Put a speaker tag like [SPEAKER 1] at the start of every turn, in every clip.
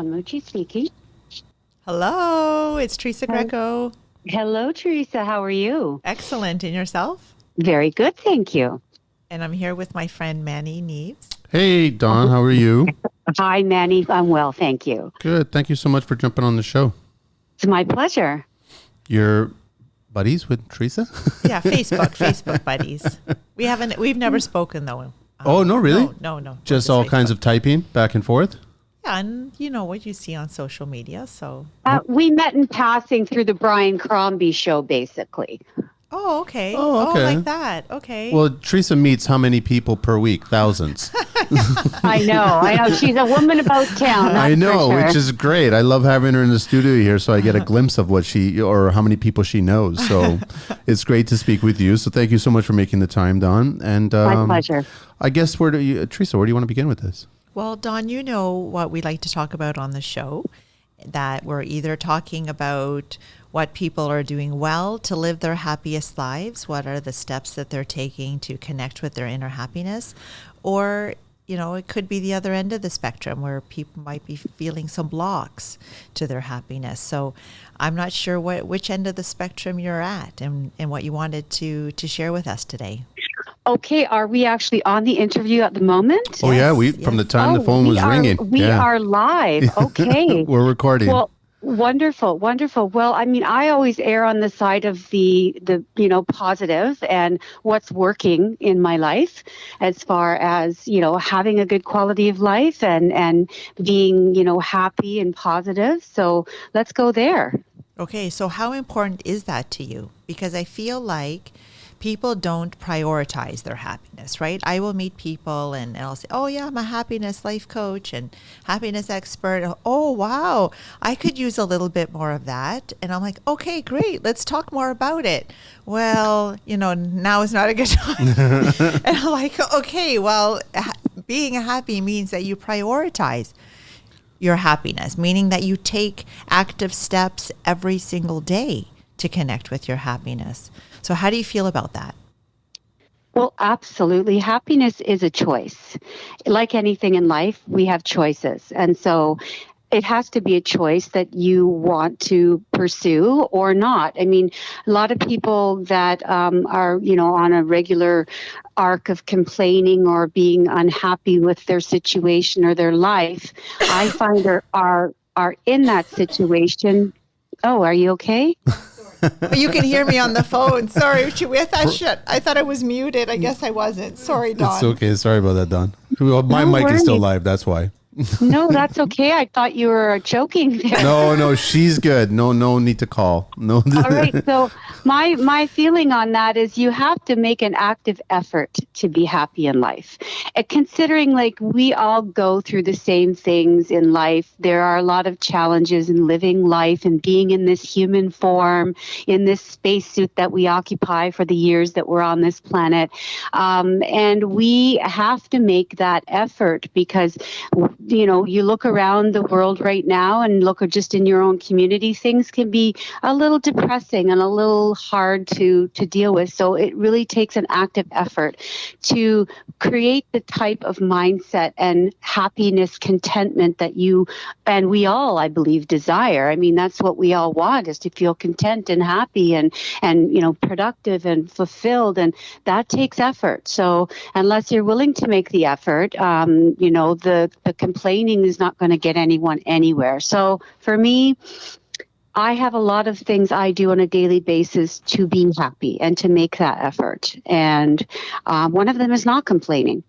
[SPEAKER 1] Mucci speaking.
[SPEAKER 2] Hello, it's Teresa
[SPEAKER 1] Hi.
[SPEAKER 2] Greco.
[SPEAKER 1] Hello, Teresa. How are you?
[SPEAKER 2] Excellent. And yourself?
[SPEAKER 1] Very good, thank you.
[SPEAKER 2] And I'm here with my friend Manny Neves.
[SPEAKER 3] Hey, Don, how are you?
[SPEAKER 1] Hi, Manny. I'm well, thank you.
[SPEAKER 3] Good. Thank you so much for jumping on the show.
[SPEAKER 1] It's my pleasure.
[SPEAKER 3] You're buddies with Teresa?
[SPEAKER 2] Yeah, Facebook buddies. We've never spoken though.
[SPEAKER 3] Oh, no, really?
[SPEAKER 2] No.
[SPEAKER 3] Just all kinds of typing back and forth?
[SPEAKER 2] Yeah, and you know what you see on social media, so.
[SPEAKER 1] We met in passing through the Brian Crombie show, basically.
[SPEAKER 2] Oh, okay.
[SPEAKER 3] Oh, okay.
[SPEAKER 2] Like that. Okay.
[SPEAKER 3] Well, Teresa meets how many people per week? Thousands.
[SPEAKER 1] I know. She's a woman about town. That's
[SPEAKER 3] I know,
[SPEAKER 1] for sure.
[SPEAKER 3] which is great. I love having her in the studio here so I get a glimpse of what she or how many people she knows. So it's great to speak with you. So thank you so much for making the time, Don. And
[SPEAKER 1] My pleasure.
[SPEAKER 3] I guess Teresa, where do you want to begin with this?
[SPEAKER 2] Well, Don, you know what we like to talk about on the show, that we're either talking about what people are doing well to live their happiest lives, what are the steps that they're taking to connect with their inner happiness, or, you know, it could be the other end of the spectrum where people might be feeling some blocks to their happiness. So I'm not sure which end of the spectrum you're at and what you wanted to share with us today.
[SPEAKER 1] Okay, are we actually on the interview at the moment?
[SPEAKER 3] Oh, yeah.
[SPEAKER 2] Yes.
[SPEAKER 3] From the time the phone
[SPEAKER 1] we
[SPEAKER 3] was ringing.
[SPEAKER 1] We
[SPEAKER 3] Yeah.
[SPEAKER 1] are live. Okay.
[SPEAKER 3] We're recording.
[SPEAKER 1] Well, wonderful. Well, I mean, I always err on the side of the positive and what's working in my life as far as, having a good quality of life and being, happy and positive. So let's go there.
[SPEAKER 2] Okay, so how important is that to you? Because I feel like people don't prioritize their happiness, right? I will meet people and I'll say, oh yeah, I'm a happiness life coach and happiness expert. Oh, wow, I could use a little bit more of that. And I'm like, okay, great. Let's talk more about it. Well, now is not a good time. And I'm like, okay, well, being happy means that you prioritize your happiness, meaning that you take active steps every single day to connect with your happiness. So how do you feel about that?
[SPEAKER 1] Well, absolutely. Happiness is a choice. Like anything in life, we have choices. And so it has to be a choice that you want to pursue or not. I mean, a lot of people that are, on a regular arc of complaining or being unhappy with their situation or their life, I find are in that situation. Oh, are you okay?
[SPEAKER 2] You can hear me on the phone. Sorry, I thought I was muted. I guess I wasn't. Sorry, Don.
[SPEAKER 3] It's okay. Sorry about that, Don. Well, my
[SPEAKER 1] No
[SPEAKER 3] mic is still
[SPEAKER 1] worries.
[SPEAKER 3] live. That's why.
[SPEAKER 1] No, that's okay. I thought you were joking there.
[SPEAKER 3] No, she's good. No need to call. No.
[SPEAKER 1] All right. So my feeling on that is you have to make an active effort to be happy in life. And considering like we all go through the same things in life, there are a lot of challenges in living life and being in this human form, in this spacesuit that we occupy for the years that we're on this planet. And we have to make that effort because you look around the world right now and look just in your own community, things can be a little depressing and a little hard to deal with. So it really takes an active effort to create the type of mindset and happiness, contentment that you and we all, I believe, desire. I mean, that's what we all want, is to feel content and happy and productive and fulfilled. And that takes effort. So unless you're willing to make the effort, the complaining is not going to get anyone anywhere. So for me, I have a lot of things I do on a daily basis to be happy and to make that effort. And one of them is not complaining,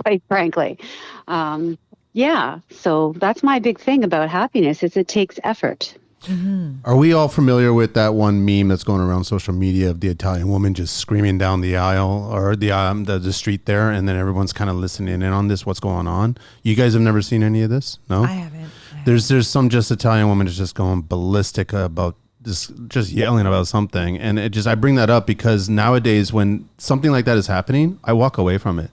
[SPEAKER 1] quite frankly. So that's my big thing about happiness is it takes effort.
[SPEAKER 2] Mm-hmm.
[SPEAKER 3] Are we all familiar with that one meme that's going around social media of the Italian woman just screaming down the aisle or the street there, and then everyone's kind of listening in on this, what's going on? You guys have never seen any of this? No?
[SPEAKER 2] I haven't.
[SPEAKER 3] There's some just Italian woman that's just going ballistic about this, just yelling about something. And I bring that up because nowadays when something like that is happening, I walk away from it.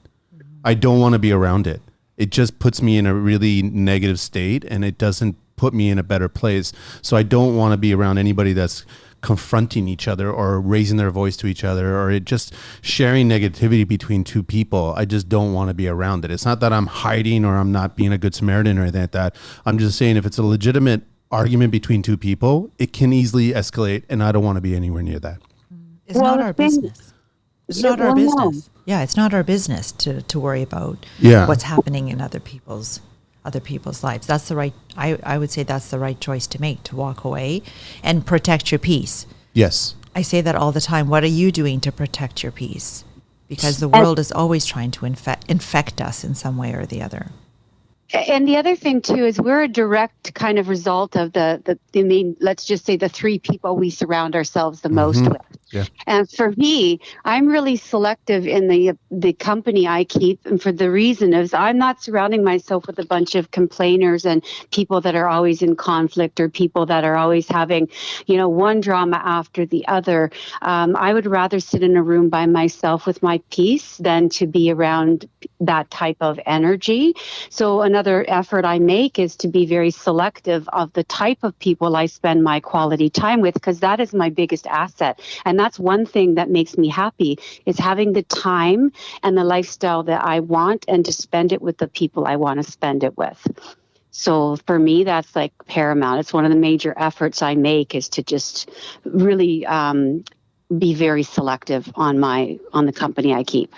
[SPEAKER 3] I don't want to be around it. It just puts me in a really negative state, and it doesn't put me in a better place. So I don't want to be around anybody that's confronting each other or raising their voice to each other, or it just sharing negativity between two people. I just don't want to be around it. It's not that I'm hiding or I'm not being a good Samaritan or anything like that. I'm just saying if it's a legitimate argument between two people, it can easily escalate, and I don't want to be anywhere near that.
[SPEAKER 2] It's not our business. It's not our business.
[SPEAKER 1] No.
[SPEAKER 2] Yeah, it's not our business to worry about what's happening in other people's lives. That's the right, I would say that's the right choice to make, to walk away and protect your peace.
[SPEAKER 3] Yes.
[SPEAKER 2] I say that all the time. What are you doing to protect your peace? Because the world is always trying to infect us in some way or the other.
[SPEAKER 1] And the other thing too is we're a direct kind of result of let's just say the three people we surround ourselves the most with.
[SPEAKER 3] Yeah.
[SPEAKER 1] And for me, I'm really selective in the company I keep, and for the reason is I'm not surrounding myself with a bunch of complainers and people that are always in conflict or people that are always having, one drama after the other. I would rather sit in a room by myself with my peace than to be around that type of energy. So another effort I make is to be very selective of the type of people I spend my quality time with, because that is my biggest asset. And that's one thing that makes me happy, is having the time and the lifestyle that I want and to spend it with the people I want to spend it with. So for me, that's like paramount. It's one of the major efforts I make, is to just really be very selective on the company I keep.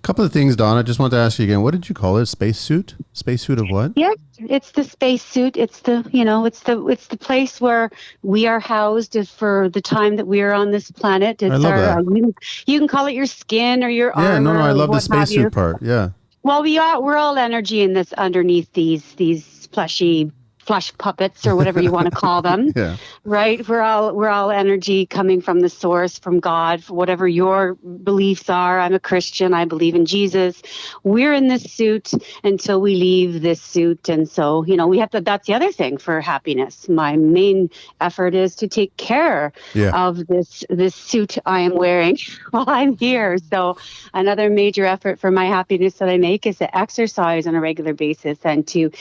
[SPEAKER 3] Couple of things, Dawn. I just want to ask you again. What did you call it? Spacesuit? Spacesuit of what?
[SPEAKER 1] Yes, it's the spacesuit. It's it's the place where we are housed for the time that we are on this planet. It's
[SPEAKER 3] I love that.
[SPEAKER 1] You can call it your skin or your armor.
[SPEAKER 3] Yeah, no, I love the
[SPEAKER 1] spacesuit
[SPEAKER 3] spacesuit part. Yeah.
[SPEAKER 1] Well, we're all energy in this underneath these plushy flesh puppets or whatever you want to call them.
[SPEAKER 3] Yeah.
[SPEAKER 1] Right? We're all energy coming from the source, from God, for whatever your beliefs are. I'm a Christian. I believe in Jesus. We're in this suit until we leave this suit. And so, we have to, that's the other thing for happiness. My main effort is to take care of this suit I am wearing while I'm here. So another major effort for my happiness that I make is to exercise on a regular basis and to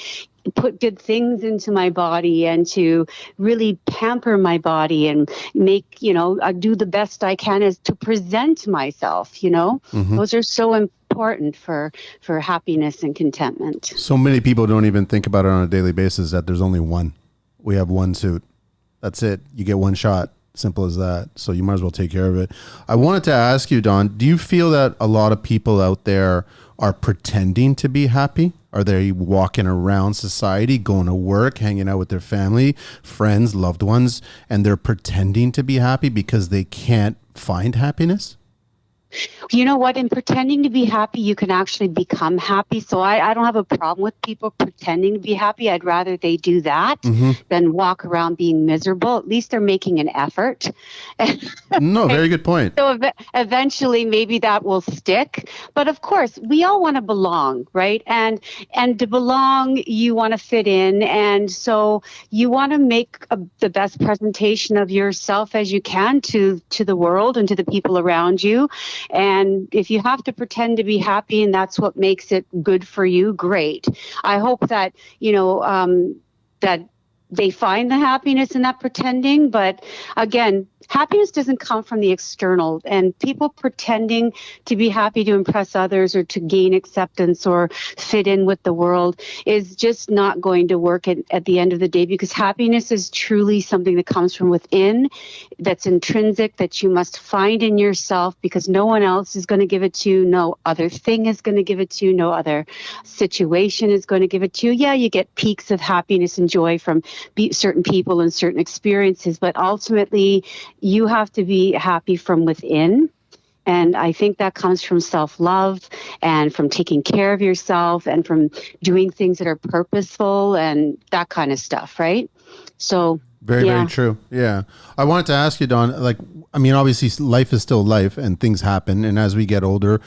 [SPEAKER 1] put good things into my body and to really pamper my body and make, I do the best I can as to present myself, Those are so important for happiness and contentment.
[SPEAKER 3] So many people don't even think about it on a daily basis, that there's only one. We have one suit. That's it. You get one shot. Simple as that. So you might as well take care of it. I wanted to ask you, Dawn, do you feel that a lot of people out there are pretending to be happy? Are they walking around society, going to work, hanging out with their family, friends, loved ones, and they're pretending to be happy because they can't find happiness?
[SPEAKER 1] You know what? In pretending to be happy, you can actually become happy. So I don't have a problem with people pretending to be happy. I'd rather they do that than walk around being miserable. At least they're making an effort.
[SPEAKER 3] No, very good point.
[SPEAKER 1] So eventually maybe that will stick. But of course, we all want to belong, right? And to belong, you want to fit in. And so you want to make the best presentation of yourself as you can to the world and to the people around you. And if you have to pretend to be happy and that's what makes it good for you, great. I hope that, that they find the happiness in that pretending. But again, happiness doesn't come from the external, and people pretending to be happy to impress others or to gain acceptance or fit in with the world is just not going to work at the end of the day, because happiness is truly something that comes from within, that's intrinsic, that you must find in yourself, because no one else is going to give it to you. No other thing is going to give it to you. No other situation is going to give it to you. Yeah, you get peaks of happiness and joy from certain people and certain experiences, but ultimately you have to be happy from within. And I think that comes from self-love and from taking care of yourself and from doing things that are purposeful and that kind of stuff, right? So
[SPEAKER 3] very true. Yeah. I wanted to ask you, Dawn, obviously life is still life and things happen. And as we get older,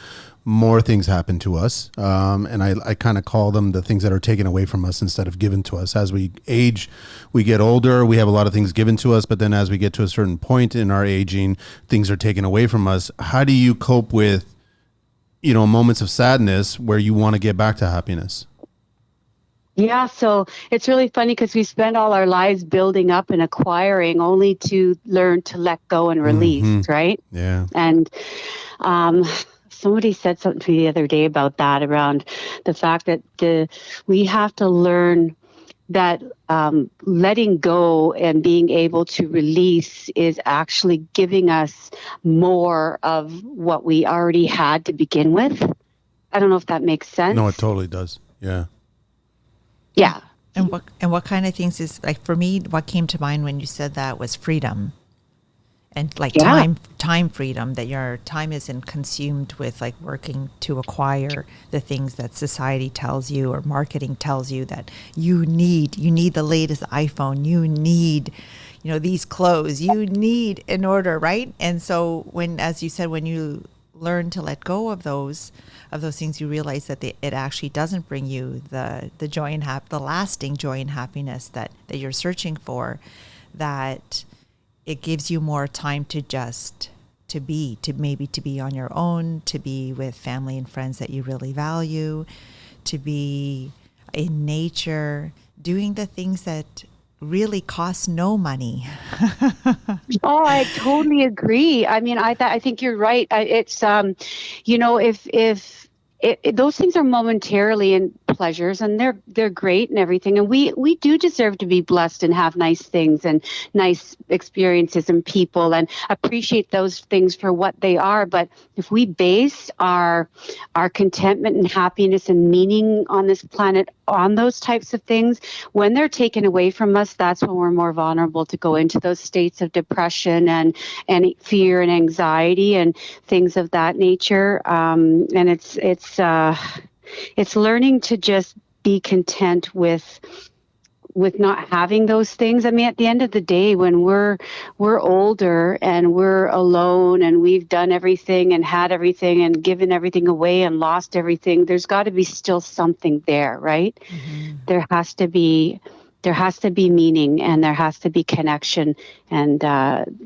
[SPEAKER 3] more things happen to us. And I kind of call them the things that are taken away from us instead of given to us. As we age, we get older, we have a lot of things given to us, but then as we get to a certain point in our aging, things are taken away from us. How do you cope with, moments of sadness where you want to get back to happiness?
[SPEAKER 1] Yeah, so it's really funny because we spend all our lives building up and acquiring only to learn to let go and release, right?
[SPEAKER 3] Yeah.
[SPEAKER 1] And um, somebody said something to me the other day about that, around the fact that we have to learn that letting go and being able to release is actually giving us more of what we already had to begin with. I don't know if that makes
[SPEAKER 3] No, it
[SPEAKER 1] sense.
[SPEAKER 3] totally does. Yeah.
[SPEAKER 1] Yeah.
[SPEAKER 2] And what kind of things is, like, for me, what came to mind when you said that was freedom. And like
[SPEAKER 1] Yeah.
[SPEAKER 2] time freedom, that your time isn't consumed with like working to acquire the things that society tells you or marketing tells you that you need the latest iPhone, you need, these clothes, you need in order, right? And so when, as you said, when you learn to let go of those things, you realize that it actually doesn't bring you the joy and the lasting joy and happiness that you're searching for, that it gives you more time to just to be on your own, to be with family and friends that you really value, to be in nature, doing the things that really cost no money.
[SPEAKER 1] Oh, I totally agree. I mean, I think you're right. It's if those things are momentarily and pleasures, and they're great and everything, and we do deserve to be blessed and have nice things and nice experiences and people, and appreciate those things for what they are. But if we base our contentment and happiness and meaning on this planet on those types of things, when they're taken away from us, that's when we're more vulnerable to go into those states of depression and fear and anxiety and things of that nature. And it's learning to just be content with not having those things. I mean, at the end of the day, when we're older and we're alone and we've done everything and had everything and given everything away and lost everything, there's got to be still something there, right?
[SPEAKER 2] Mm-hmm.
[SPEAKER 1] There has to be meaning, and there has to be connection. And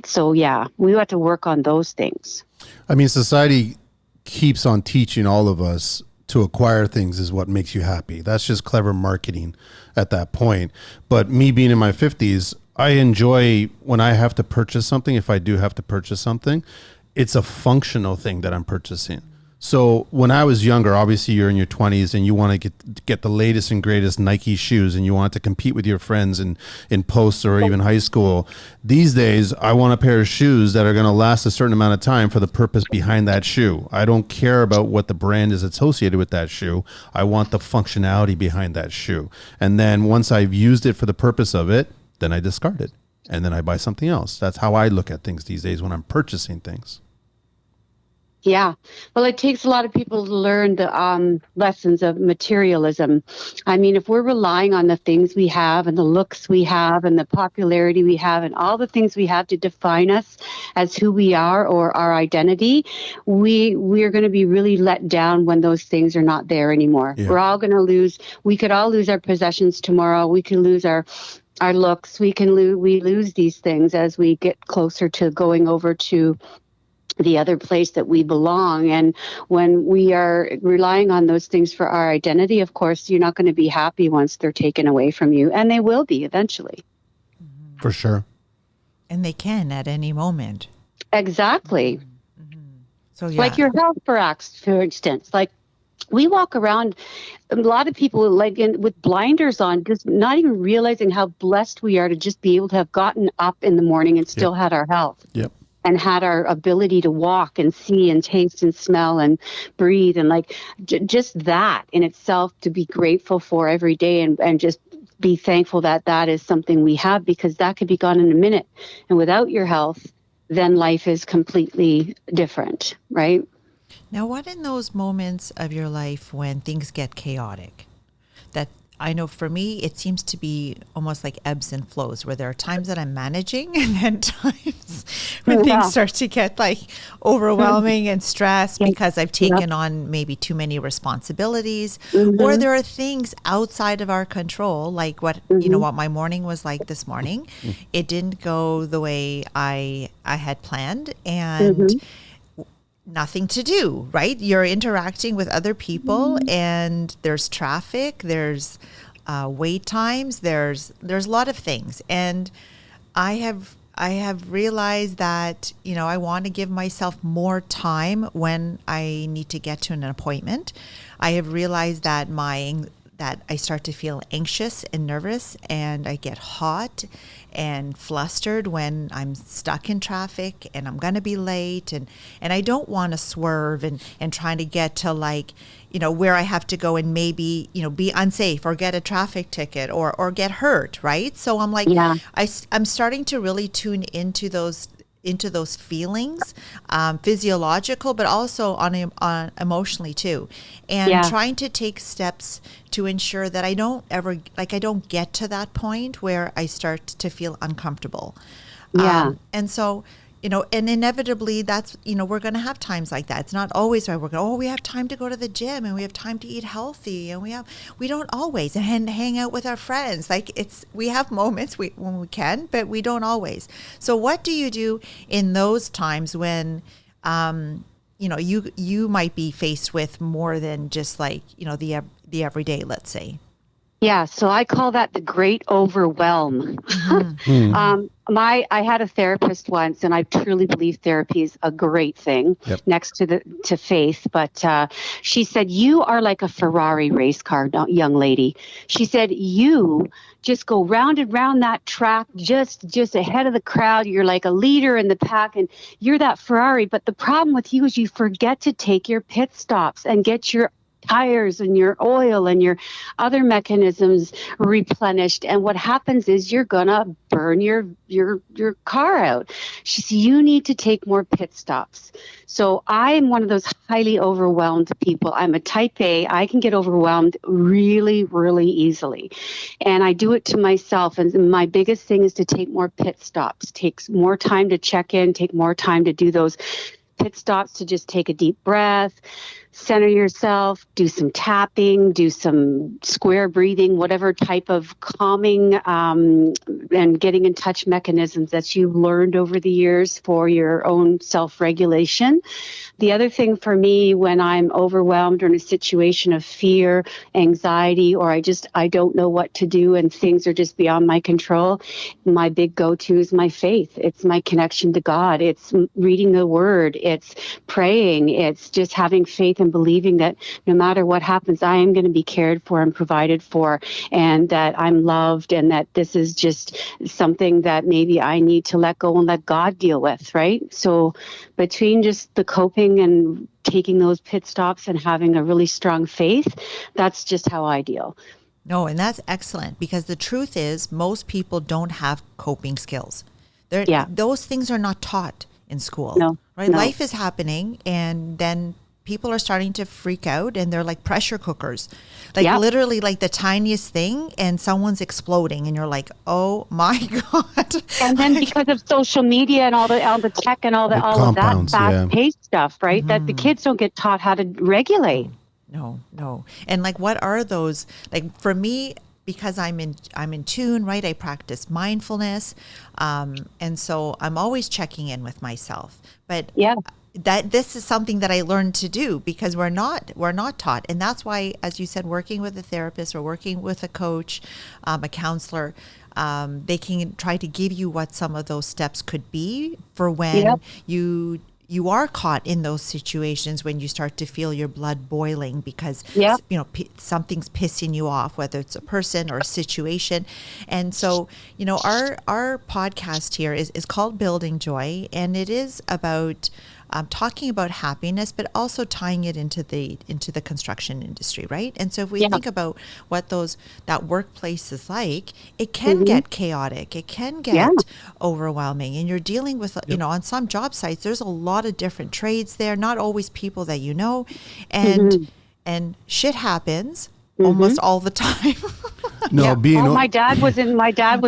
[SPEAKER 1] so, yeah, we have to work on those things.
[SPEAKER 3] I mean, society keeps on teaching all of us to acquire things is what makes you happy. That's just clever marketing at that point. But me being in my 50s, I enjoy when I have to purchase something. If I do have to purchase something, it's a functional thing that I'm purchasing. So when I was younger, obviously you're in your 20s and you want to get the latest and greatest Nike shoes, and you want to compete with your friends in posts or even high school. These days, I want a pair of shoes that are going to last a certain amount of time for the purpose behind that shoe. I don't care about what the brand is associated with that shoe. I want the functionality behind that shoe. And then once I've used it for the purpose of it, then I discard it and then I buy something else. That's how I look at things these days when I'm purchasing things.
[SPEAKER 1] Yeah. Well, it takes a lot of people to learn the lessons of materialism. I mean, if we're relying on the things we have and the looks we have and the popularity we have and all the things we have to define us as who we are or our identity, we're going to be really let down when those things are not there anymore.
[SPEAKER 3] Yeah.
[SPEAKER 1] We're all going to lose. We could all lose our possessions tomorrow. We could lose our looks. We lose these things as we get closer to going over to the other place that we belong. And when we are relying on those things for our identity, of course, you're not going to be happy once they're taken away from you. And they will be eventually.
[SPEAKER 3] For sure.
[SPEAKER 2] And they can at any moment.
[SPEAKER 1] Exactly.
[SPEAKER 2] Mm-hmm. So, yeah.
[SPEAKER 1] Like your health, for instance, like we walk around, a lot of people with blinders on, just not even realizing how blessed we are to just be able to have gotten up in the morning and still had our health.
[SPEAKER 3] Yep.
[SPEAKER 1] And had our ability to walk and see and taste and smell and breathe, and like just that in itself to be grateful for every day, and just be thankful that that is something we have, because that could be gone in a minute. And without your health, then life is completely different, right?
[SPEAKER 2] Now, what in those moments of your life when things get chaotic, that I know for me, it seems to be almost like ebbs and flows, where there are times that I'm managing and then times when things start to get like overwhelming and stressed because I've taken on maybe too many responsibilities, or there are things outside of our control, like what my morning was like this morning. It didn't go the way I had planned, and nothing to do, right? You're interacting with other people and there's traffic, there's wait times. There's a lot of things, and I have realized that, I want to give myself more time when I need to get to an appointment. I have realized that that I start to feel anxious and nervous, and I get hot and flustered when I'm stuck in traffic and I'm going to be late, and I don't want to swerve and trying to get to where I have to go and maybe, be unsafe or get a traffic ticket or get hurt. Right. So I'm like,
[SPEAKER 1] Yeah.
[SPEAKER 2] I'm starting to really tune into those feelings, physiological, but also on emotionally too, and trying to take steps to ensure that I don't get to that point where I start to feel uncomfortable.
[SPEAKER 1] Yeah.
[SPEAKER 2] And so, and inevitably that's, we're going to have times like that. It's not always why we have time to go to the gym and we have time to eat healthy, and we don't always and hang out with our friends. We have moments when we can, but we don't always. So what do you do in those times when, you might be faced with more than just the everyday, let's say?
[SPEAKER 1] Yeah, so I call that the great overwhelm. I had a therapist once, and I truly believe therapy is a great thing next to faith. But she said, "You are like a Ferrari race car, young lady." She said, "You just go round and round that track, just ahead of the crowd. You're like a leader in the pack, and you're that Ferrari. But the problem with you is you forget to take your pit stops and get your tires and your oil and your other mechanisms replenished, and what happens is you're gonna burn your car out." She said, "You need to take more pit stops." So I'm one of those highly overwhelmed people. I'm a type A. I can get overwhelmed really, really easily, and I do it to myself. And my biggest thing is to take more pit stops, takes more time to check in, take more time to do those pit stops, to just take a deep breath, center yourself, do some tapping, do some square breathing, whatever type of calming and getting in touch mechanisms that you've learned over the years for your own self-regulation. The other thing for me, when I'm overwhelmed or in a situation of fear, anxiety, or I don't know what to do and things are just beyond my control, my big go-to is my faith. It's my connection to God. It's reading the Word. It's praying. It's just having faith and believing that no matter what happens, I am going to be cared for and provided for, and that I'm loved, and that this is just something that maybe I need to let go and let God deal with, right? So between just the coping and taking those pit stops and having a really strong faith, that's just how I deal.
[SPEAKER 2] No, and that's excellent, because the truth is most people don't have coping skills. Those things are not taught in school, right? No. Life is happening, and then people are starting to freak out, and they're like pressure cookers, literally like the tiniest thing and someone's exploding, and you're like, oh my God.
[SPEAKER 1] And then because of social media and all the tech and all of that fast-paced stuff, right? That the kids don't get taught how to regulate.
[SPEAKER 2] No. And what are those, for me, because I'm in tune, right? I practice mindfulness. And so I'm always checking in with myself. But that this is something that I learned to do, because we're not taught. And that's why, as you said, working with a therapist or working with a coach, a counselor, they can try to give you what some of those steps could be for when you are caught in those situations, when you start to feel your blood boiling because something's pissing you off, whether it's a person or a situation. And so, our podcast here is called Building Joy, and it is about talking about happiness, but also tying it into the construction industry, right? And so if we think about what that workplace is like, it can get chaotic, it can get overwhelming, and you're dealing with on some job sites, there's a lot of different trades there, not always people that you know, and shit happens almost all the time.
[SPEAKER 1] My dad was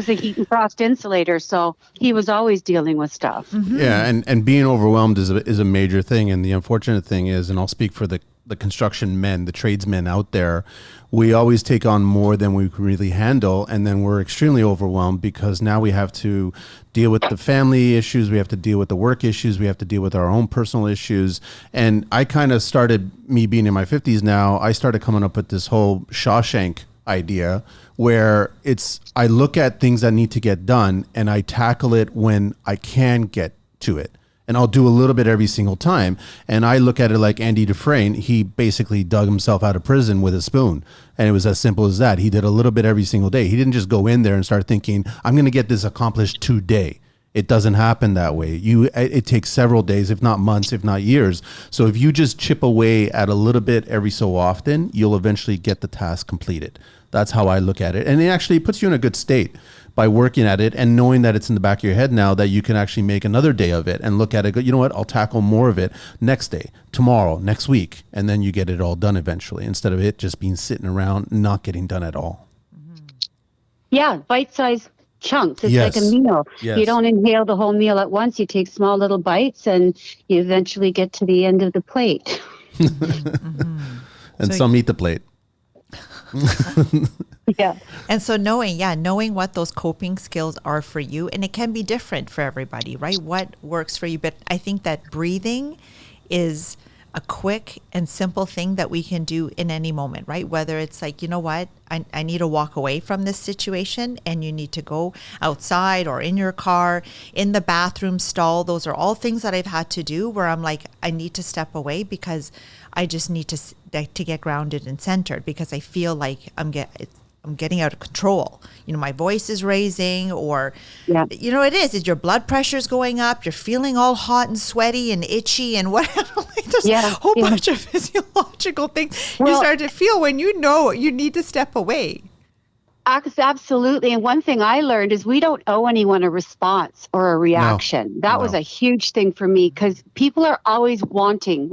[SPEAKER 1] a heat and frost insulator, so he was always dealing with stuff.
[SPEAKER 3] Yeah, and being overwhelmed is a major thing. And the unfortunate thing is, and I'll speak for the construction men, the tradesmen out there, we always take on more than we can really handle, and then we're extremely overwhelmed because now we have to deal with the family issues, we have to deal with the work issues, we have to deal with our own personal issues. And I kind of started, me being in my 50s now, I started coming up with this whole Shawshank idea where I look at things that need to get done and I tackle it when I can get to it. And I'll do a little bit every single time. And I look at it like Andy Dufresne. He basically dug himself out of prison with a spoon. And it was as simple as that. He did a little bit every single day. He didn't just go in there and start thinking, I'm going to get this accomplished today. It doesn't happen that way. It takes several days, if not months, if not years. So if you just chip away at a little bit every so often, you'll eventually get the task completed. That's how I look at it. And it actually puts you in a good state by working at it and knowing that it's in the back of your head now that you can actually make another day of it and look at it, go, you know what, I'll tackle more of it next day, tomorrow, next week. And then you get it all done eventually instead of it just being sitting around, not getting done at all.
[SPEAKER 1] Yeah, bite-sized chunks. It's like a meal.
[SPEAKER 3] Yes.
[SPEAKER 1] You don't inhale the whole meal at once. You take small little bites and you eventually get to the end of the plate.
[SPEAKER 3] And some eat the plate.
[SPEAKER 1] Yeah.
[SPEAKER 2] And so knowing what those coping skills are for you, and it can be different for everybody, right? What works for you. But I think that breathing is a quick and simple thing that we can do in any moment, right? Whether it's like, you know what, I need to walk away from this situation and you need to go outside or in your car, in the bathroom stall. Those are all things that I've had to do where I'm like, I need to step away because I just need to get grounded and centered because I feel like I'm getting out of control. You know, my voice is raising or, you know, it is your blood pressure is going up. You're feeling all hot and sweaty and itchy and whatever. Like there's a whole bunch of physiological things you start to feel when you know you need to step away.
[SPEAKER 1] Absolutely. And one thing I learned is we don't owe anyone a response or a reaction. That was a huge thing for me because people are always wanting,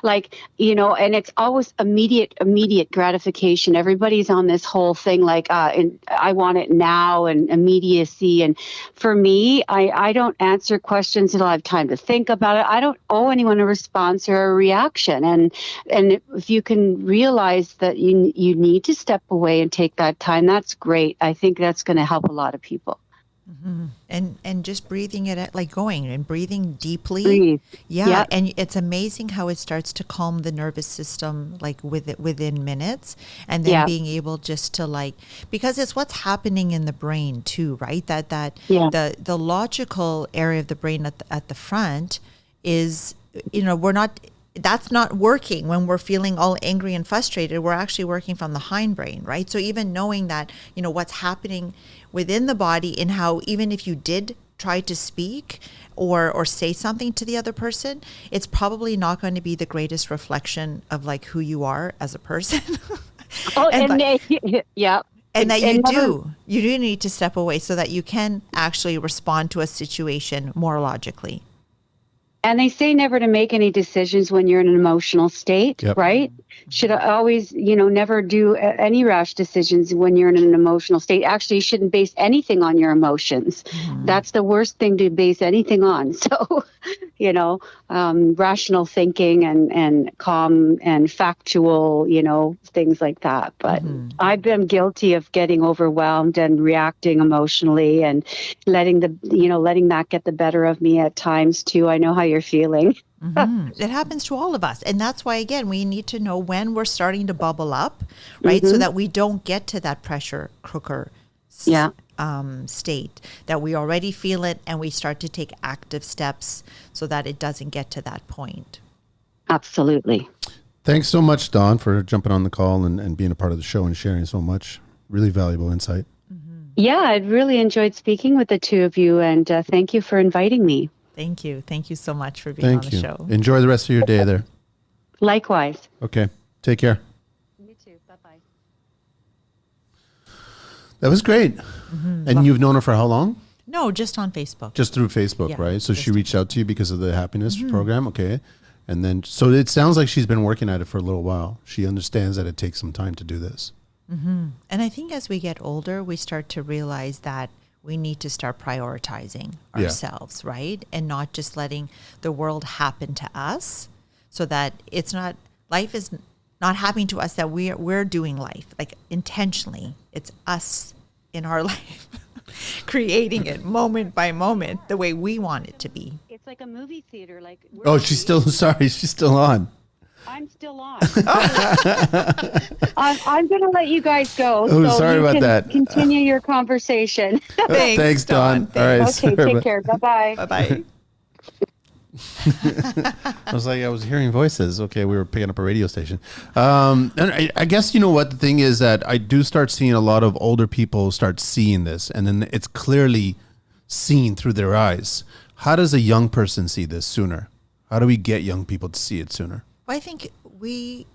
[SPEAKER 1] like, you know, and it's always immediate gratification. Everybody's on this whole thing like, and I want it now and immediacy. And for me, I don't answer questions until I have time to think about it. I don't owe anyone a response or a reaction. And if you can realize that you need to step away and take that time, that's great. I think that's going to help a lot of people.
[SPEAKER 2] Mm-hmm. And just breathing it like going and breathing deeply.
[SPEAKER 1] Breathe.
[SPEAKER 2] Yeah.
[SPEAKER 1] Yep.
[SPEAKER 2] And it's amazing how it starts to calm the nervous system like within minutes and then being able just to like, because it's what's happening in the brain too, right? That the logical area of the brain at the front is, you know, that's not working when we're feeling all angry and frustrated. We're actually working from the hindbrain, right? So even knowing that, you know, what's happening within the body and how even if you did try to speak or say something to the other person, it's probably not going to be the greatest reflection of like who you are as a person. And that you do need to step away so that you can actually respond to a situation more logically.
[SPEAKER 1] And they say never to make any decisions when you're in an emotional state, right? Should always, you know, never do any rash decisions when you're in an emotional state. Actually, you shouldn't base anything on your emotions. Mm-hmm. That's the worst thing to base anything on. So, you know, rational thinking and calm and factual, you know, things like that. But I've been guilty of getting overwhelmed and reacting emotionally and letting that get the better of me at times too. I know how you're feeling.
[SPEAKER 2] It happens to all of us. And that's why, again, we need to know when we're starting to bubble up, right? So that we don't get to that pressure cooker state, that we already feel it and we start to take active steps so that it doesn't get to that point.
[SPEAKER 1] Absolutely.
[SPEAKER 3] Thanks so much, Dawn, for jumping on the call and being a part of the show and sharing so much. Really valuable insight.
[SPEAKER 1] Yeah, I really enjoyed speaking with the two of you, and thank you for inviting me.
[SPEAKER 2] Thank you. Thank you so much for being on the show.
[SPEAKER 3] Enjoy the rest of your day there.
[SPEAKER 1] Likewise.
[SPEAKER 3] Okay. Take care.
[SPEAKER 1] You too. Bye-bye.
[SPEAKER 3] That was great. And you've known her for how long?
[SPEAKER 2] No, just on Facebook.
[SPEAKER 3] Just through Facebook, right? So she reached out to you because of the happiness program. Okay. And then, so it sounds like she's been working at it for a little while. She understands that it takes some time to do this.
[SPEAKER 2] And I think as we get older, we start to realize that we need to start prioritizing ourselves, right? And not just letting the world happen to us so that life is not happening to us, that we're doing life like intentionally. It's us in our life creating it moment by moment the way we want it to be.
[SPEAKER 1] It's like a movie theater. Like
[SPEAKER 3] she's still on.
[SPEAKER 1] I'm still on. I'm going to let you guys go.
[SPEAKER 3] Oh,
[SPEAKER 1] so
[SPEAKER 3] sorry
[SPEAKER 1] you
[SPEAKER 3] about
[SPEAKER 1] can
[SPEAKER 3] that.
[SPEAKER 1] continue your conversation.
[SPEAKER 3] Thanks, Dawn. All right.
[SPEAKER 1] Okay, take care. Bye-bye.
[SPEAKER 2] Bye-bye.
[SPEAKER 3] I was like, I was hearing voices. Okay, we were picking up a radio station. And I guess, you know what, the thing is that I do start seeing a lot of older people start seeing this, and then it's clearly seen through their eyes. How does a young person see this sooner? How do we get young people to see it sooner?
[SPEAKER 2] Well, I think we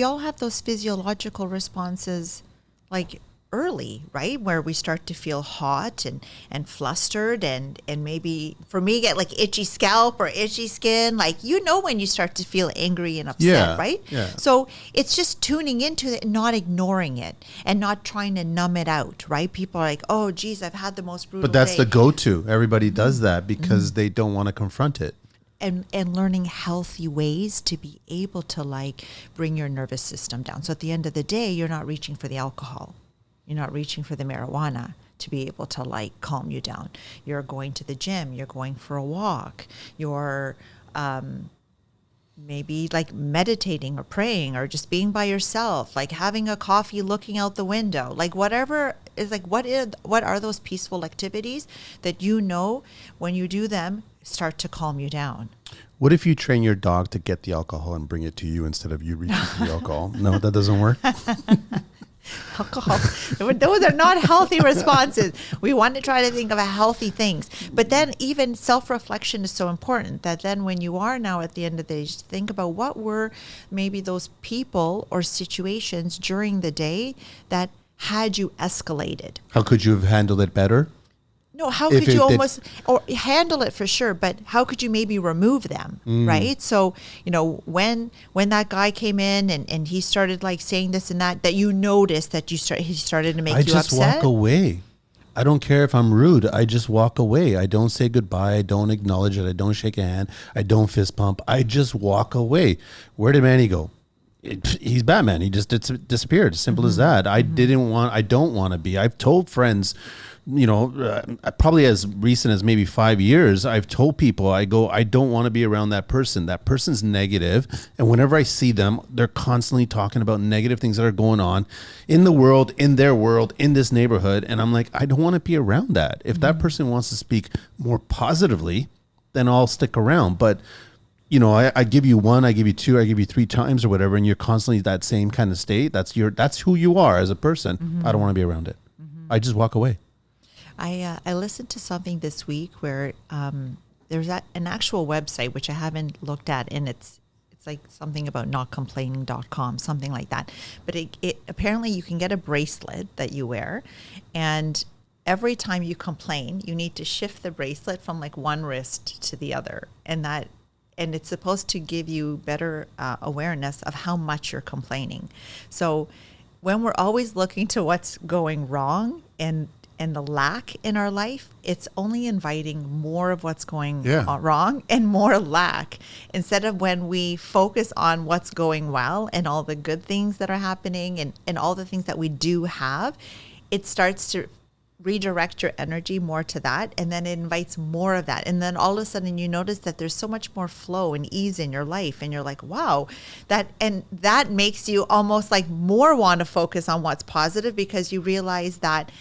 [SPEAKER 2] all have those physiological responses like early, right? Where we start to feel hot and flustered and maybe for me get like itchy scalp or itchy skin. Like, you know, when you start to feel angry and upset, right?
[SPEAKER 3] Yeah.
[SPEAKER 2] So it's just tuning into it, not ignoring it and not trying to numb it out, right? People are like, oh, geez, I've had the most brutal
[SPEAKER 3] But that's
[SPEAKER 2] day.
[SPEAKER 3] the go-to. Everybody does that because they don't want to confront it.
[SPEAKER 2] And learning healthy ways to be able to like bring your nervous system down. So at the end of the day, you're not reaching for the alcohol. You're not reaching for the marijuana to be able to like calm you down. You're going to the gym. You're going for a walk. You're maybe like meditating or praying or just being by yourself, like having a coffee, looking out the window, like whatever is like, what are those peaceful activities that, you know, when you do them, start to calm you down.
[SPEAKER 3] What if you train your dog to get the alcohol and bring it to you instead of you reaching for the alcohol? No, that doesn't work.
[SPEAKER 2] Alcohol. Those are not healthy responses. We want to try to think of healthy things. But then even self-reflection is so important that then when you are now at the end of the day, just think about what were maybe those people or situations during the day that had you escalated.
[SPEAKER 3] How could you have handled it better?
[SPEAKER 2] No, how
[SPEAKER 3] If
[SPEAKER 2] could you
[SPEAKER 3] it-
[SPEAKER 2] almost or handle it for sure, but how could you maybe remove them, right? So, you know, when that guy came in and he started like saying this and that you noticed that he started to make
[SPEAKER 3] I
[SPEAKER 2] you
[SPEAKER 3] just
[SPEAKER 2] upset.
[SPEAKER 3] walk away. I don't care if I'm rude. I just walk away. I don't say goodbye. I don't acknowledge it. I don't shake a hand. I don't fist pump. I just walk away. Where did Manny go? He's Batman. He just disappeared. Simple as that. I don't want to be. I've told friends, you know, probably as recent as maybe 5 years, I've told people, I don't want to be around that person. That person's negative. And whenever I see them, they're constantly talking about negative things that are going on in the world, in their world, in this neighborhood. And I'm like, I don't want to be around that. If that person wants to speak more positively, then I'll stick around. But you know, I give you one, I give you two, I give you 3 times or whatever, and you're constantly that same kind of state. That's who you are as a person. I don't want to be around it. I just walk away.
[SPEAKER 2] I listened to something this week where there's an actual website which I haven't looked at, and it's like something about notcomplaining.com, something like that. But it apparently you can get a bracelet that you wear, and every time you complain, you need to shift the bracelet from like one wrist to the other, and it's supposed to give you better awareness of how much you're complaining. So when we're always looking to what's going wrong and the lack in our life, it's only inviting more of what's going wrong and more lack, instead of when we focus on what's going well and all the good things that are happening and all the things that we do have, it starts to redirect your energy more to that, and then it invites more of that, and then all of a sudden you notice that there's so much more flow and ease in your life, and you're like, wow, that makes you almost like more want to focus on what's positive, because you realize that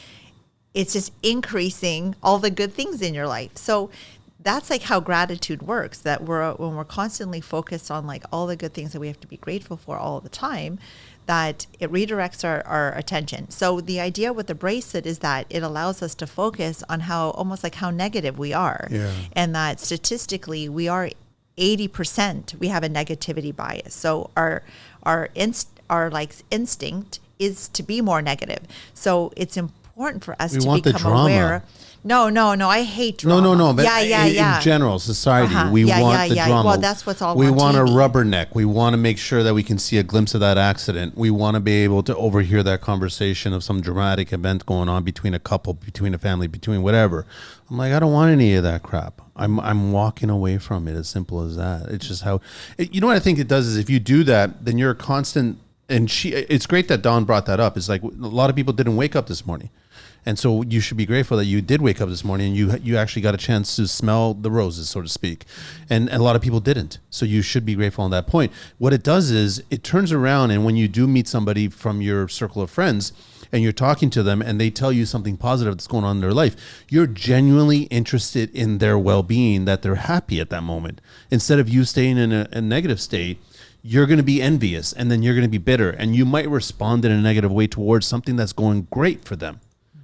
[SPEAKER 2] it's just increasing all the good things in your life. So that's like how gratitude works, that when we're constantly focused on like all the good things that we have to be grateful for all the time, that it redirects our attention. So the idea with the bracelet is that it allows us to focus on how negative we are.
[SPEAKER 3] Yeah.
[SPEAKER 2] And that statistically we are 80%, we have a negativity bias. So our instinct is to be more negative. So it's important for us to become aware. No, I hate drama.
[SPEAKER 3] No. But
[SPEAKER 2] in
[SPEAKER 3] in general, society, we want the drama.
[SPEAKER 2] Well, that's what's all
[SPEAKER 3] we
[SPEAKER 2] on
[SPEAKER 3] want
[SPEAKER 2] TV.
[SPEAKER 3] a rubberneck. We want to make sure that we can see a glimpse of that accident. We want to be able to overhear that conversation of some dramatic event going on between a couple, between a family, between whatever. I'm like, I don't want any of that crap. I'm walking away from it. As simple as that. It's just how, you know what I think it does is if you do that, then you're a constant And it's great that Dawn brought that up. It's like a lot of people didn't wake up this morning. And so you should be grateful that you did wake up this morning and you actually got a chance to smell the roses, so to speak. And a lot of people didn't. So you should be grateful on that point. What it does is it turns around, and when you do meet somebody from your circle of friends and you're talking to them and they tell you something positive that's going on in their life, you're genuinely interested in their well-being, that they're happy at that moment. Instead of you staying in a negative state, you're going to be envious, and then you're going to be bitter, and you might respond in a negative way towards something that's going great for them,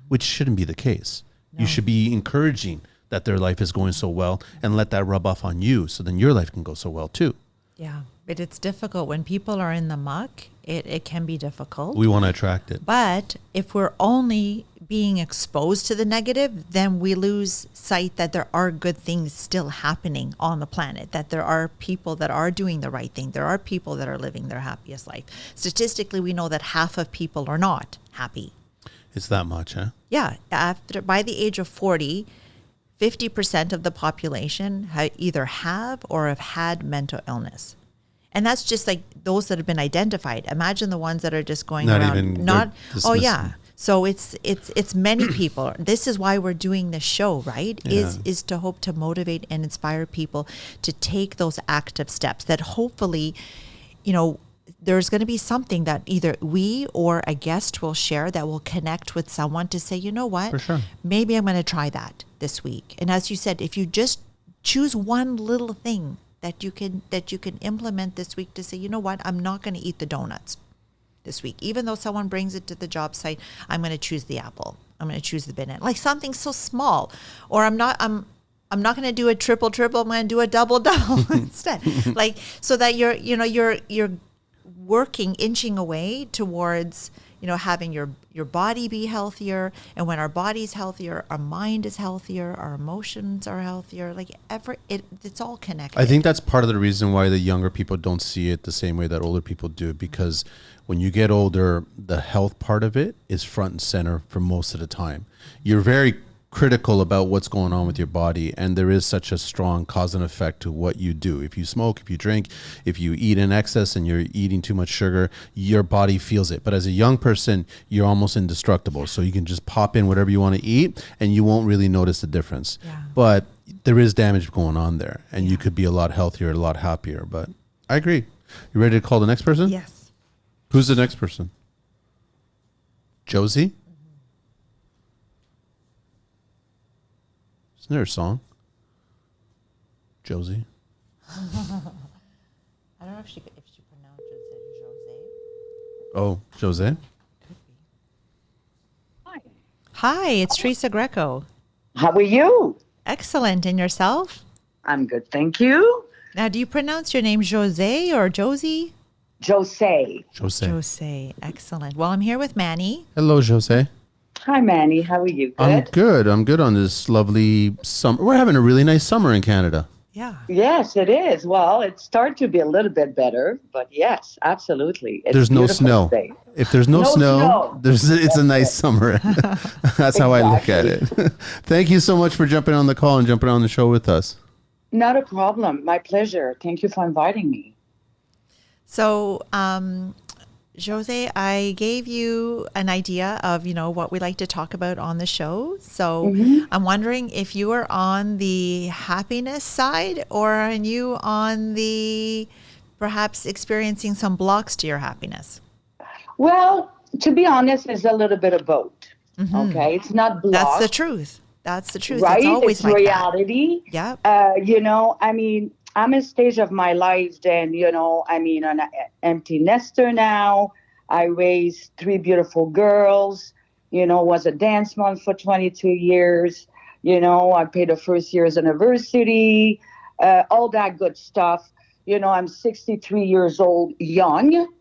[SPEAKER 3] which shouldn't be the case. No. You should be encouraging that their life is going so well and let that rub off on you, so then your life can go so well too.
[SPEAKER 2] Yeah, but it's difficult when people are in the muck. It can be difficult.
[SPEAKER 3] We want to attract it.
[SPEAKER 2] But if we're only being exposed to the negative, then we lose sight that there are good things still happening on the planet, that there are people that are doing the right thing. There are people that are living their happiest life. Statistically, we know that half of people are not happy.
[SPEAKER 3] It's that much, huh?
[SPEAKER 2] Yeah. By the age of 40, 50% of the population either have or have had mental illness. And that's just like those that have been identified. Imagine the ones that are just going around. Oh yeah. So it's many people. This is why we're doing this show, right? Yeah. Is to hope to motivate and inspire people to take those active steps that hopefully, there's going to be something that either we or a guest will share that will connect with someone to say, you know what?
[SPEAKER 3] For sure.
[SPEAKER 2] Maybe I'm going to try that this week. And as you said, if you just choose one little thing that you can implement this week to say, you know what, I'm not going to eat the donuts this week. Even though someone brings it to the job site, I'm going to choose the apple. I'm going to choose the banana. Like something so small. Or I'm not going to do a triple. I'm going to do a double instead. Like, so that you're working, inching away towards, having your body be healthier. And when our body's healthier, our mind is healthier, our emotions are healthier. Like it's all connected.
[SPEAKER 3] I think that's part of the reason why the younger people don't see it the same way that older people do, because when you get older, the health part of it is front and center for most of the time. You're very critical about what's going on with your body, and there is such a strong cause and effect to what you do. If you smoke, if you drink, if you eat in excess and you're eating too much sugar, your body feels it. But as a young person, you're almost indestructible, so you can just pop in whatever you want to eat and you won't really notice the difference. Yeah. But there is damage going on there, and you could be a lot healthier, a lot happier. But I agree. You ready to call the next person?
[SPEAKER 2] Yes.
[SPEAKER 3] Who's the next person? Josee? Isn't there a song? Josee?
[SPEAKER 2] I don't know if she pronounces it Josee.
[SPEAKER 3] Oh, Josee?
[SPEAKER 2] Hi, it's Teresa Greco.
[SPEAKER 4] How are you?
[SPEAKER 2] Excellent. And yourself?
[SPEAKER 4] I'm good, thank you.
[SPEAKER 2] Now, do you pronounce your name Josee or Josee?
[SPEAKER 4] Josee.
[SPEAKER 2] Josee. Excellent. Well, I'm here with Manny.
[SPEAKER 3] Hello, Josee.
[SPEAKER 4] Hi, Manny. How are you? Good?
[SPEAKER 3] I'm good. I'm good on this lovely summer. We're having a really nice summer in Canada.
[SPEAKER 2] Yeah.
[SPEAKER 4] Yes, it is. Well, it's starting to be a little bit better, but yes, absolutely.
[SPEAKER 3] There's no snow.
[SPEAKER 4] Day.
[SPEAKER 3] If there's no snow, it's a nice summer. That's how I look at it. Thank you so much for jumping on the call and jumping on the show with us.
[SPEAKER 4] Not a problem. My pleasure. Thank you for inviting me.
[SPEAKER 2] So, Josee, I gave you an idea of, what we like to talk about on the show. So I'm wondering if you are on the happiness side, or are you on the perhaps experiencing some blocks to your happiness?
[SPEAKER 4] Well, to be honest, it's a little bit of both. Okay. It's not blocks.
[SPEAKER 2] That's the truth.
[SPEAKER 4] Right?
[SPEAKER 2] It's always
[SPEAKER 4] it's
[SPEAKER 2] like
[SPEAKER 4] reality.
[SPEAKER 2] That. Yeah.
[SPEAKER 4] I'm in a stage of my life then, an empty nester now. I raised 3 beautiful girls, was a dance mom for 22 years. I paid the first year's anniversary, all that good stuff. I'm 63 years old, young.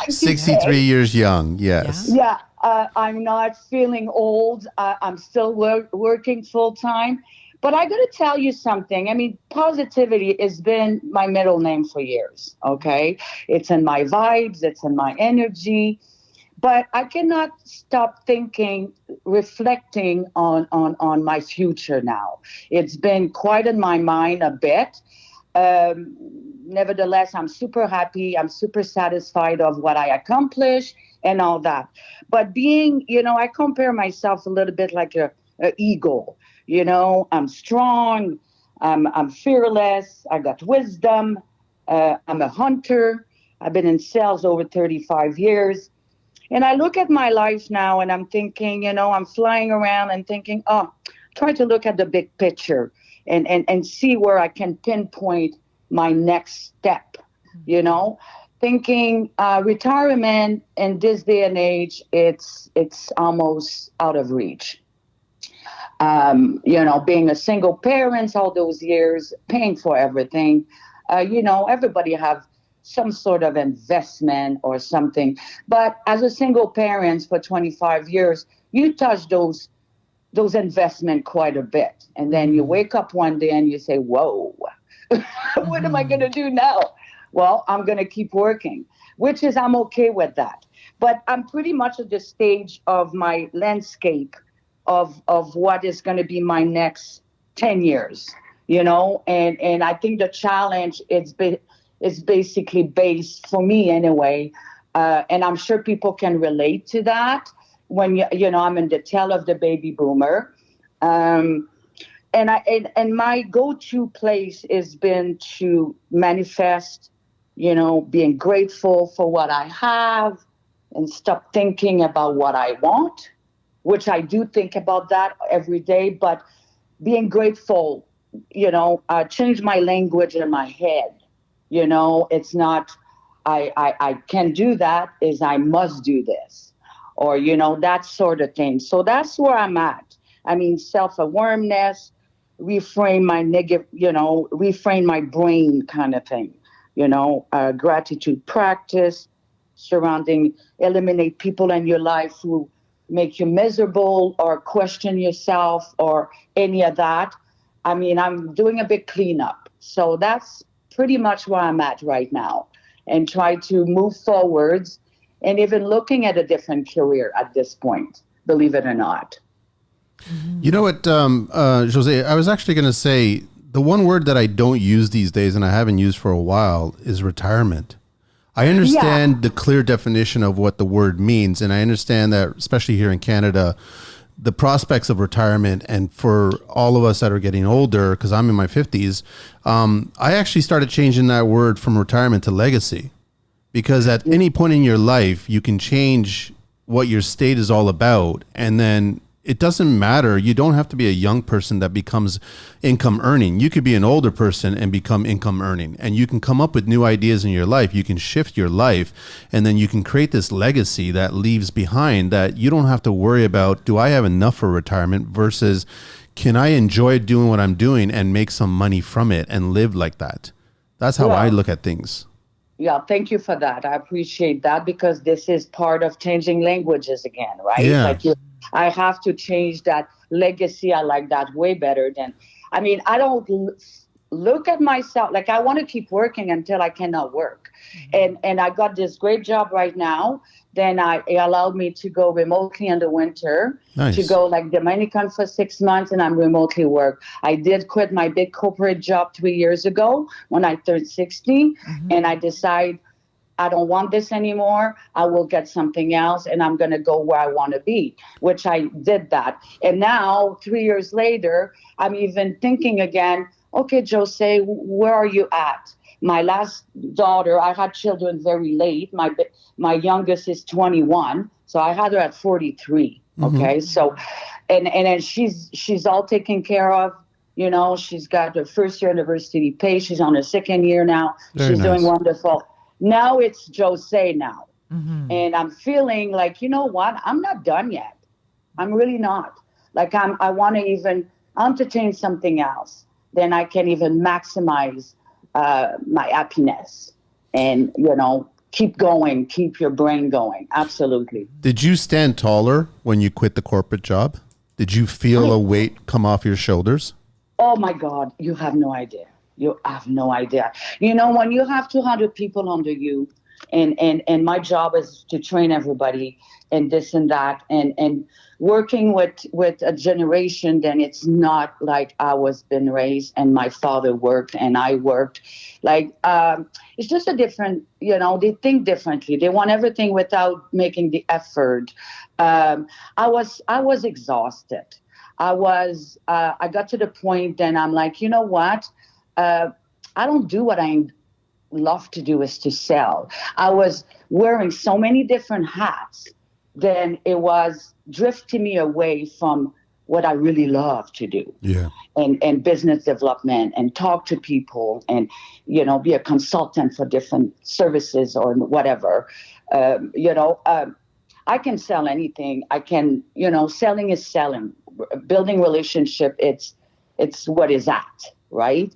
[SPEAKER 3] 63 years young, yes.
[SPEAKER 4] Yeah, I'm not feeling old. I'm still working full time. But I got to tell you something. Positivity has been my middle name for years, okay? It's in my vibes. It's in my energy. But I cannot stop thinking, reflecting on my future now. It's been quite in my mind a bit. Nevertheless, I'm super happy. I'm super satisfied of what I accomplished and all that. But being, I compare myself a little bit like a eagle. I'm strong. I'm fearless. I got wisdom. I'm a hunter. I've been in sales over 35 years. And I look at my life now and I'm thinking, I'm flying around and thinking, try to look at the big picture and see where I can pinpoint my next step, thinking retirement in this day and age, it's almost out of reach. Being a single parent all those years, paying for everything, everybody have some sort of investment or something. But as a single parent for 25 years, you touch those investment quite a bit. And then you wake up one day and you say, whoa, what am I going to do now? Well, I'm going to keep working, which is I'm okay with that. But I'm pretty much at the stage of my landscape of what is going to be my next 10 years, and I think the challenge is basically based for me anyway. And I'm sure people can relate to that when, I'm in the tail of the baby boomer. And my go-to place has been to manifest, being grateful for what I have and stop thinking about what I want, which I do think about that every day, but being grateful, change my language in my head. It's not, I can do that, is I must do this, or, that sort of thing. So that's where I'm at. I mean, self-awareness, reframe my negative, reframe my brain kind of thing, gratitude practice, eliminate people in your life who make you miserable or question yourself or any of that. I mean, I'm doing a big cleanup. So that's pretty much where I'm at right now, and try to move forwards and even looking at a different career at this point, believe it or not.
[SPEAKER 3] You know what, Josee, I was actually going to say the one word that I don't use these days and I haven't used for a while is retirement. I understand the clear definition of what the word means. And I understand that, especially here in Canada, the prospects of retirement, and for all of us that are getting older, because I'm in my 50s, I actually started changing that word from retirement to legacy, because at any point in your life, you can change what your state is all about. And then it doesn't matter. You don't have to be a young person that becomes income earning. You could be an older person and become income earning, and you can come up with new ideas in your life. You can shift your life, and then you can create this legacy that leaves behind that you don't have to worry about. Do I have enough for retirement versus can I enjoy doing what I'm doing and make some money from it and live like that? That's how I look at things.
[SPEAKER 4] Yeah, thank you for that. I appreciate that, because this is part of changing languages again, right?
[SPEAKER 3] Yeah.
[SPEAKER 4] I have to change that legacy. I like that way better than, I don't look at myself like I want to keep working until I cannot work. And I got this great job right now. Then it allowed me to go remotely in the winter, to go like Dominican for 6 months, and I'm remotely work. I did quit my big corporate job 3 years ago when I turned 60, and I decided I don't want this anymore. I will get something else, and I'm going to go where I want to be, which I did that. And now, 3 years later, I'm even thinking again, okay, Josee, where are you at? My last daughter, I had children very late. My youngest is 21, so I had her at 43. Okay, so, and then she's all taken care of. She's got her first year university pay. She's on her second year now. She's doing wonderful. Now it's Josee now. And I'm feeling like, you know what? I'm not done yet. I'm really not. Like I want to even entertain something else. Then I can even maximize my happiness and, keep going, keep your brain going. Absolutely.
[SPEAKER 3] Did you stand taller when you quit the corporate job? Did you feel a weight come off your shoulders?
[SPEAKER 4] Oh my God, you have no idea. You have no idea. When you have 200 people under you, and my job is to train everybody, and this and that, and working with a generation, then it's not like I was been raised and my father worked and I worked. Like, it's just a different, they think differently. They want everything without making the effort. I was exhausted. I got to the point, then I'm like, you know what? I don't do what I love to do, is to sell. I was wearing so many different hats, then it was drifting me away from what I really love to do.
[SPEAKER 3] Yeah.
[SPEAKER 4] And business development, and talk to people, and be a consultant for different services or whatever. I can sell anything. I can, selling is selling. Building relationship, it's what is that, right?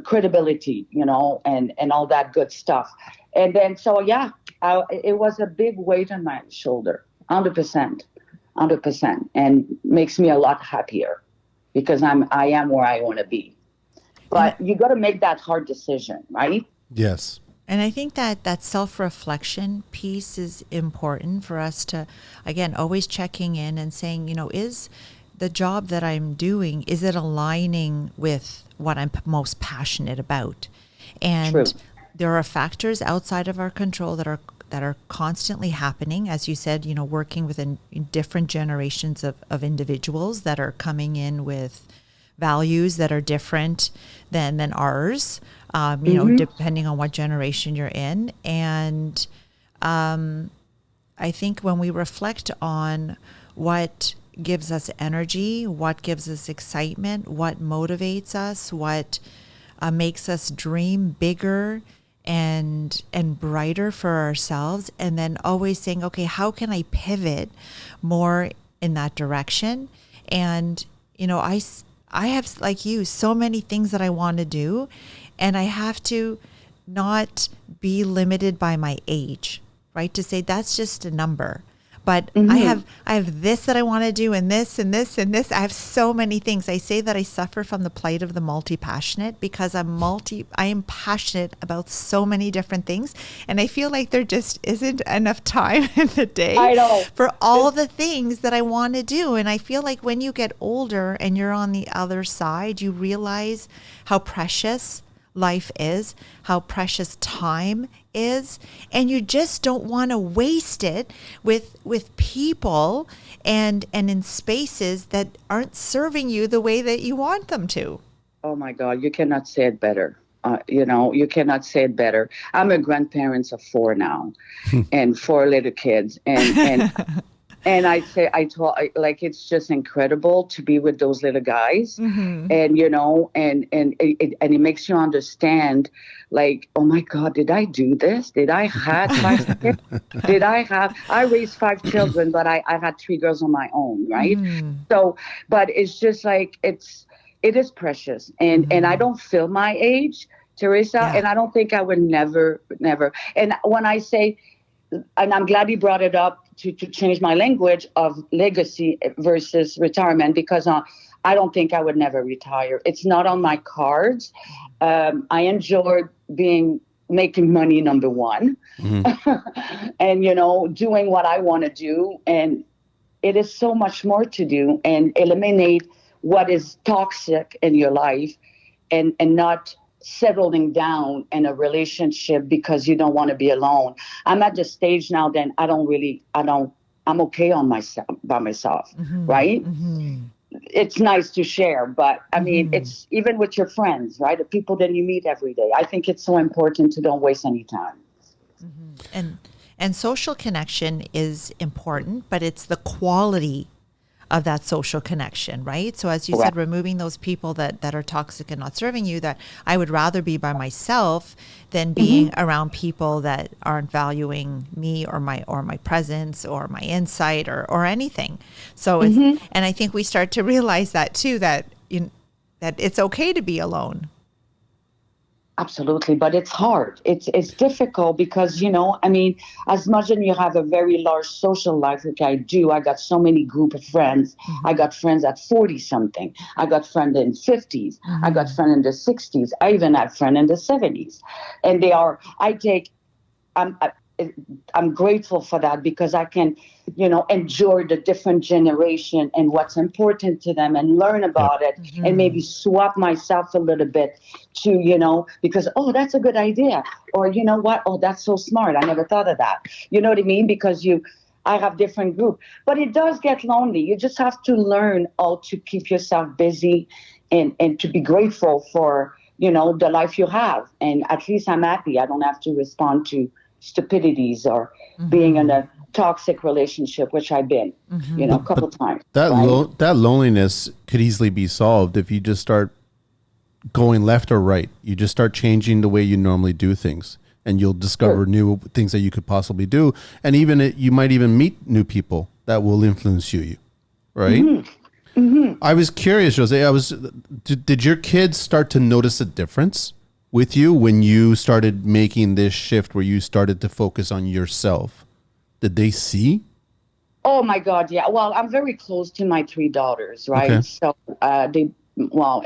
[SPEAKER 4] Credibility, and all that good stuff. And then, so yeah, it was a big weight on my shoulder, 100%, and makes me a lot happier because I am where I want to be. But you got to make that hard decision, right?
[SPEAKER 3] Yes.
[SPEAKER 2] And I think that self-reflection piece is important for us to, again, always checking in and saying, is the job that I'm doing, is it aligning with what I'm most passionate about? And
[SPEAKER 4] True.
[SPEAKER 2] there are factors outside of our control that are constantly happening, as you said, working within different generations of individuals that are coming in with values that are different than ours, depending on what generation you're in. And I think when we reflect on what gives us energy, what gives us excitement, what motivates us, what makes us dream bigger and brighter for ourselves, and then always saying, okay, how can I pivot more in that direction? And I have, like you, so many things that I want to do, and I have to not be limited by my age, right? To say that's just a number. But I have this that I want to do, and this and this and this. I have so many things. I say that I suffer from the plight of the multi-passionate because I am passionate about so many different things, and I feel like there just isn't enough time in the day for all the things that I want to do. And I feel like when you get older and you're on the other side, you realize how precious life is, how precious time is, and you just don't want to waste it with people and in spaces that aren't serving you the way that you want them to.
[SPEAKER 4] Oh my God, you cannot say it better. You cannot say it better. I'm a grandparent of 4 now, and 4 little kids, and and it's just incredible to be with those little guys, and it makes you understand, like, oh my God, did I do this? Did I have 5 kids? I raised 5 children, but I had 3 girls on my own, right? So, but it's just like, it is precious, and I don't feel my age, Teresa, and I don't think I would never. And when I say, and I'm glad you brought it up to change my language of legacy versus retirement, because I don't think I would never retire. It's not on my cards. I enjoy making money, number one, and, doing what I want to do. And it is so much more to do, and eliminate what is toxic in your life, and not settling down in a relationship because you don't want to be alone. I'm at the stage now, then I'm okay by myself, right? It's nice to share, but I mean, it's even with your friends, right? The people that you meet every day. I think it's so important to don't waste any time.
[SPEAKER 2] And social connection is important, but it's the quality of that social connection, right? So as you said, removing those people that are toxic and not serving you, that I would rather be by myself than being around people that aren't valuing me or my presence or my insight or anything. So and I think we start to realize that too, that it's okay to be alone.
[SPEAKER 4] Absolutely, but it's hard. It's difficult because, I mean, as much as you have a very large social life, like I do, I got so many group of friends. I got friends at 40 something. I got friends in 50s. I got friends in the 60s. I even had friends in the 70s. And I'm grateful for that because I can, enjoy the different generation and what's important to them and learn
[SPEAKER 3] Yep.
[SPEAKER 4] about it and maybe swap myself a little bit to, because, oh, that's a good idea. Or, you know what? Oh, that's so smart. I never thought of that. You know what I mean? Because I have different group, but it does get lonely. You just have to learn how to keep yourself busy and to be grateful for, the life you have. And at least I'm happy. I don't have to respond to stupidities or being in a toxic relationship, which I've been, a couple times. Right?
[SPEAKER 3] That loneliness could easily be solved if you just start going left or right. You just start changing the way you normally do things, and you'll discover new things that you could possibly do. And even you might even meet new people that will influence you, right? I was curious, Josee. Did your kids start to notice a difference with you when you started making this shift where you started to focus on yourself? Did they see?
[SPEAKER 4] Oh my God, yeah. Well, I'm very close to my 3 daughters, right?
[SPEAKER 3] Okay.
[SPEAKER 4] So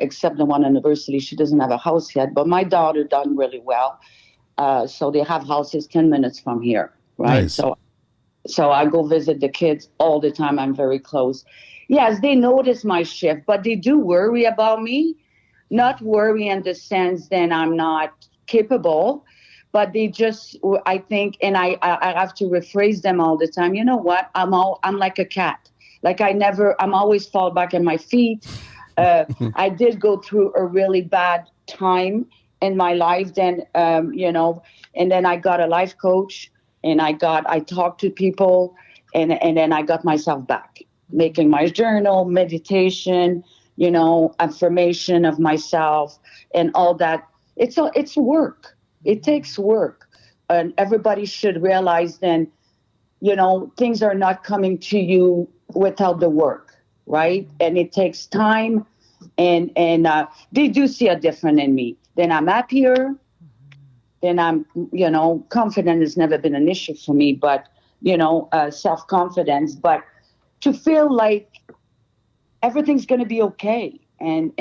[SPEAKER 4] except the one in university, she doesn't have a house yet. But my daughter done really well. So they have houses 10 minutes from here, right?
[SPEAKER 3] Nice.
[SPEAKER 4] So I go visit the kids all the time. I'm very close. Yes, they notice my shift, but they do worry about me. Not worry in the sense that I'm not capable, but they just, I think, and I have to rephrase them all the time. You know what? I'm like a cat. Like I'm always fall back on my feet. I did go through a really bad time in my life then, and then I got a life coach and I talked to people and then I got myself back, making my journal, meditation, affirmation of myself and all that. It's work. It takes work. And everybody should realize then, things are not coming to you without the work, right? And it takes time and they do see a difference in me. Then I'm happier. Then I'm, confidence has never been an issue for me, but, self-confidence. But to feel like everything's going to be okay. And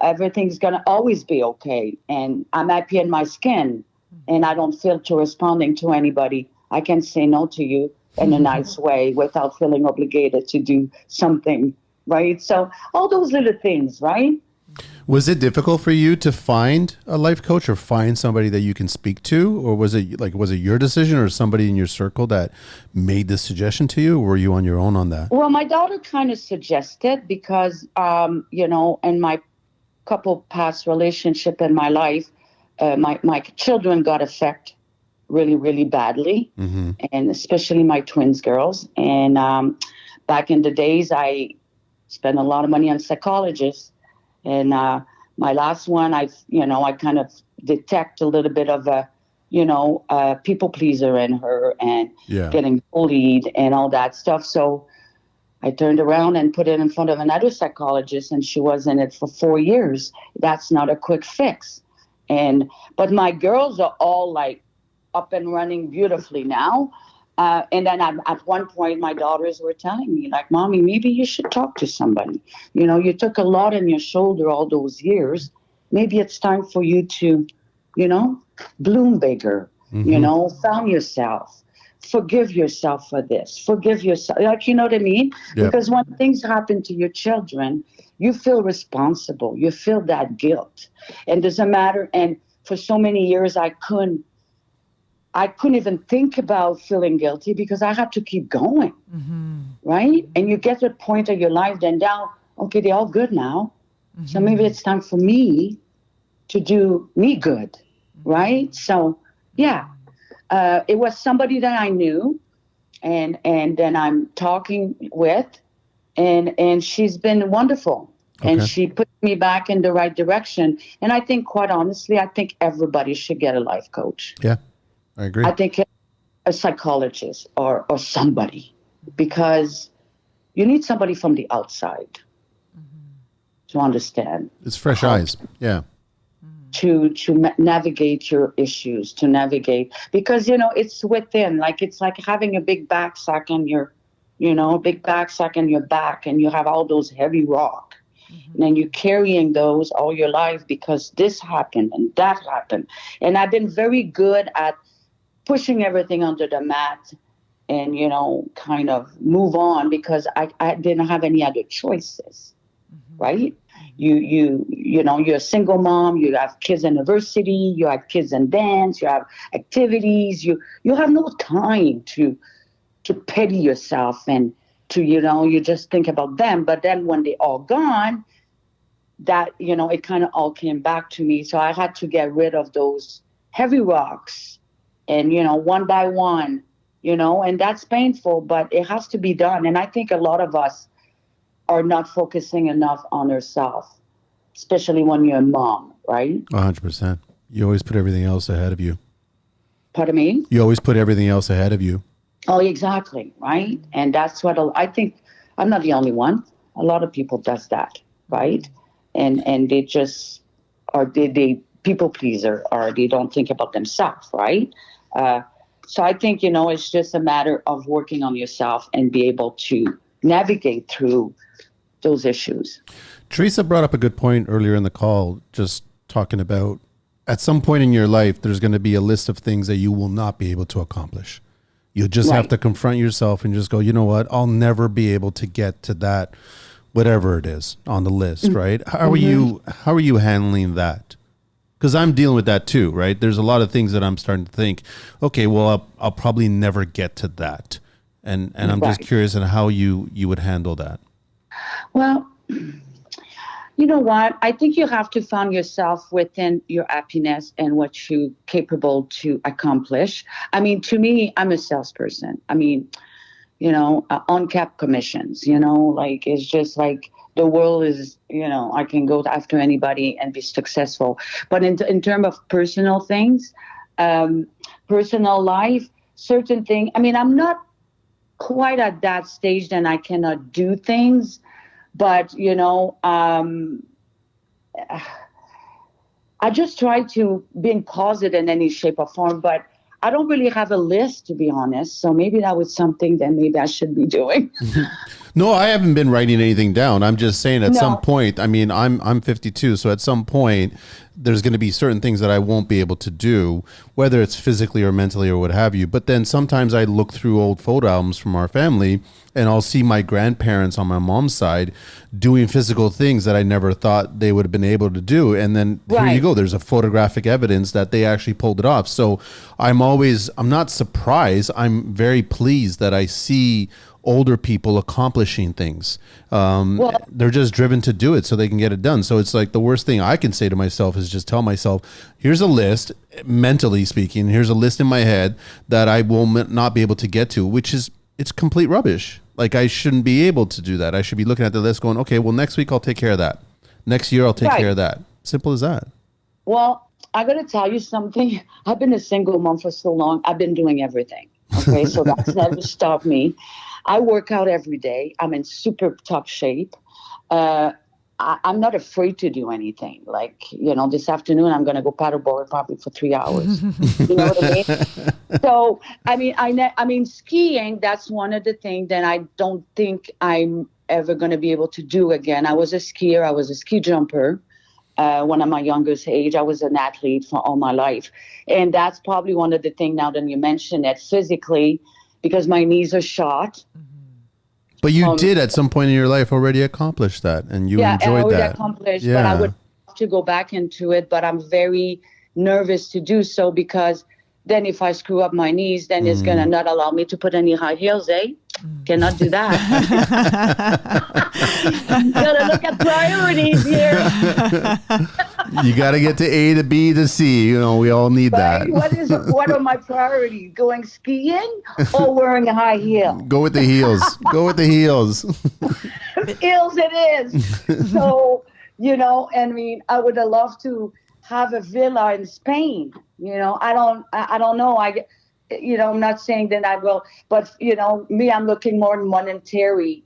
[SPEAKER 4] everything's going to always be okay. And I'm happy in my skin. And I don't feel to responding to anybody. I can say no to you in a nice way without feeling obligated to do something, right? So all those little things, right?
[SPEAKER 3] Was it difficult for you to find a life coach or find somebody that you can speak to? Or was it your decision or somebody in your circle that made this suggestion to you? Or were you on your own on that?
[SPEAKER 4] Well, my daughter kind of suggested because, in my couple past relationship in my life, my children got affected really, really badly. And especially my twins girls. And back in the days, I spent a lot of money on psychologists. And my last one, I kind of detect a little bit of a people pleaser in her and getting bullied and all that stuff. So I turned around and put it in front of another psychologist, and she was in it for 4 years. That's not a quick fix. But my girls are all like up and running beautifully now. And then at one point, my daughters were telling me, like, Mommy, maybe you should talk to somebody. You took a lot on your shoulder all those years. Maybe it's time for you to, bloom bigger, found yourself, forgive yourself for this, forgive yourself. Like, you know what I mean?
[SPEAKER 3] Yep.
[SPEAKER 4] Because when things happen to your children, you feel responsible. You feel that guilt. And doesn't matter. And for so many years, I couldn't even think about feeling guilty because I had to keep going, right? And you get to a point of your life, then now, okay, they're all good now. So maybe it's time for me to do me good, right? So, yeah, it was somebody that I knew and then I'm talking with, and she's been wonderful. Okay. And she put me back in the right direction. And I think, quite honestly, everybody should get a life coach.
[SPEAKER 3] Yeah. I agree.
[SPEAKER 4] I think a psychologist or somebody, because you need somebody from the outside to understand.
[SPEAKER 3] It's fresh eyes. Yeah.
[SPEAKER 4] To navigate your issues, because, it's within, like, it's like having a big backpack on your, big backpack on your back, and you have all those heavy rock. And then you're carrying those all your life because this happened and that happened. And I've been very good at pushing everything under the mat and, kind of move on because I didn't have any other choices, right? You're a single mom, you have kids in university, you have kids in dance, you have activities, you have no time to pity yourself and to, you just think about them. But then when they all gone, that, it kind of all came back to me. So I had to get rid of those heavy rocks and, one by one, and that's painful, but it has to be done. And I think a lot of us are not focusing enough on ourselves, especially when you're a mom, right?
[SPEAKER 3] 100%. You always put everything else ahead of you.
[SPEAKER 4] Pardon me?
[SPEAKER 3] You always put everything else ahead of you.
[SPEAKER 4] Oh, exactly, right? And that's what I think. I'm not the only one. A lot of people does that, right? And they just are they people pleaser, or they don't think about themselves, right? So I think it's just a matter of working on yourself and be able to navigate through those issues.
[SPEAKER 3] Teresa brought up a good point earlier in the call, just talking about at some point in your life, there's going to be a list of things that you will not be able to accomplish. You'll just have to confront yourself and just go, you know what? I'll never be able to get to that, whatever it is on the list, right? How are you handling that? Because I'm dealing with that too, right? There's a lot of things that I'm starting to think, okay, well, I'll probably never get to that. And I'm just curious on how you would handle that.
[SPEAKER 4] Well, you know what? I think you have to find yourself within your happiness and what you're capable to accomplish. I mean, to me, I'm a salesperson. I mean, uncapped commissions, like it's just like the world is, I can go after anybody and be successful. But in terms of personal things, personal life, certain things, I mean, I'm not quite at that stage that I cannot do things. But, I just try to being positive in any shape or form, but I don't really have a list, to be honest. So maybe that was something that maybe I should be doing.
[SPEAKER 3] No, I haven't been writing anything down. I'm just saying at some point, I mean, I'm 52. So at some point, there's going to be certain things that I won't be able to do, whether it's physically or mentally or what have you. But then sometimes I look through old photo albums from our family and I'll see my grandparents on my mom's side doing physical things that I never thought they would have been able to do. And then here you go. There's a photographic evidence that they actually pulled it off. So I'm not surprised. I'm very pleased that I see older people accomplishing things. They're just driven to do it so they can get it done. So it's like the worst thing I can say to myself is just tell myself, here's a list, mentally speaking, here's a list in my head that I will not be able to get to, it's complete rubbish. Like I shouldn't be able to do that. I should be looking at the list going, okay, well, next week I'll take care of that. Next year I'll take care of that. Simple as that.
[SPEAKER 4] Well, I got to tell you something. I've been a single mom for so long. I've been doing everything. Okay, so that's never stopped me. I work out every day. I'm in super top shape. I'm not afraid to do anything. Like, this afternoon I'm going to go paddleboard probably for 3 hours. You know what I mean? So, I mean, skiing, that's one of the things that I don't think I'm ever going to be able to do again. I was a skier. I was a ski jumper. When I'm my youngest age, I was an athlete for all my life. And that's probably one of the things now that you mentioned it physically, because my knees are shot.
[SPEAKER 3] But you did at some point in your life already accomplish that, and you enjoyed that.
[SPEAKER 4] Accomplished, but I would have to go back into it. But I'm very nervous to do so because then if I screw up my knees, then it's going to not allow me to put any high heels, Cannot do that. Gotta look at priorities here.
[SPEAKER 3] You got to get to A to B to C. We all need that.
[SPEAKER 4] What are my priorities? Going skiing or wearing a high heel?
[SPEAKER 3] Go with the heels. Go with the heels.
[SPEAKER 4] Heels it is. So, I would have loved to have a villa in Spain. I don't know. I'm not saying that I will, but me, I'm looking more monetary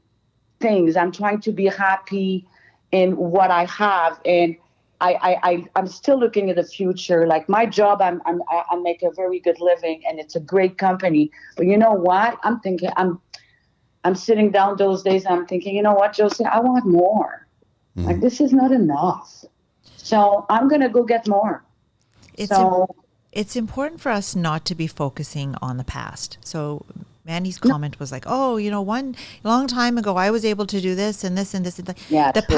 [SPEAKER 4] things. I'm trying to be happy in what I have, and I'm still looking at the future. Like my job, I make a very good living, and it's a great company. But you know what? I'm thinking, I'm sitting down those days, and I'm thinking, you know what, Josee, I want more. Like this is not enough. So I'm gonna go get more.
[SPEAKER 2] it's important for us not to be focusing on the past. So Mandy's comment was like, "Oh, one long time ago, I was able to do this and this and this and that."
[SPEAKER 4] Yeah,
[SPEAKER 2] The
[SPEAKER 4] true.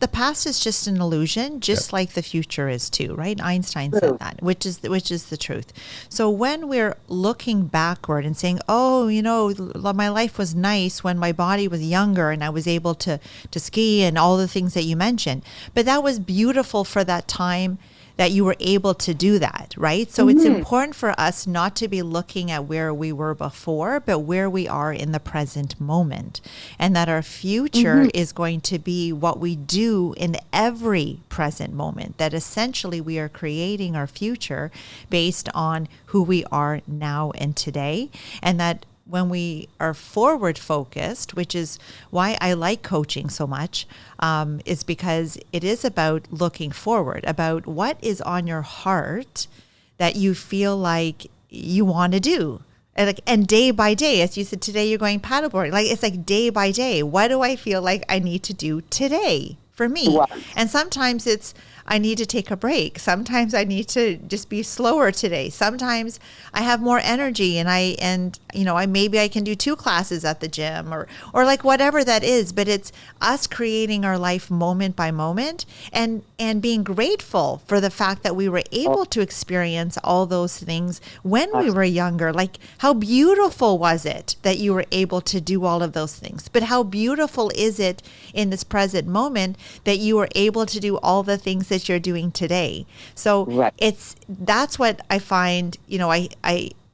[SPEAKER 2] past is just an illusion, just like the future is too, right? Einstein
[SPEAKER 4] True.
[SPEAKER 2] said that, which is the truth. So when we're looking backward and saying, "Oh, my life was nice when my body was younger and I was able to ski and all the things that you mentioned," but that was beautiful for that time that you were able to do that, right? So it's important for us not to be looking at where we were before, but where we are in the present moment. And that our future is going to be what we do in every present moment. That essentially we are creating our future based on who we are now and today. And that when we are forward focused, which is why I like coaching so much, is because it is about looking forward, about what is on your heart that you feel like you want to do. And day by day, as you said, today you're going paddleboarding. Like, it's like day by day. What do I feel like I need to do today for me?
[SPEAKER 4] Right.
[SPEAKER 2] And sometimes it's, I need to take a break. Sometimes I need to just be slower today. Sometimes I have more energy and maybe I can do 2 classes at the gym or like whatever that is. But it's us creating our life moment by moment and being grateful for the fact that we were able to experience all those things when we were younger. Like, how beautiful was it that you were able to do all of those things? But how beautiful is it in this present moment that you were able to do all the things that you're doing today? So
[SPEAKER 4] Right.
[SPEAKER 2] that's what I find,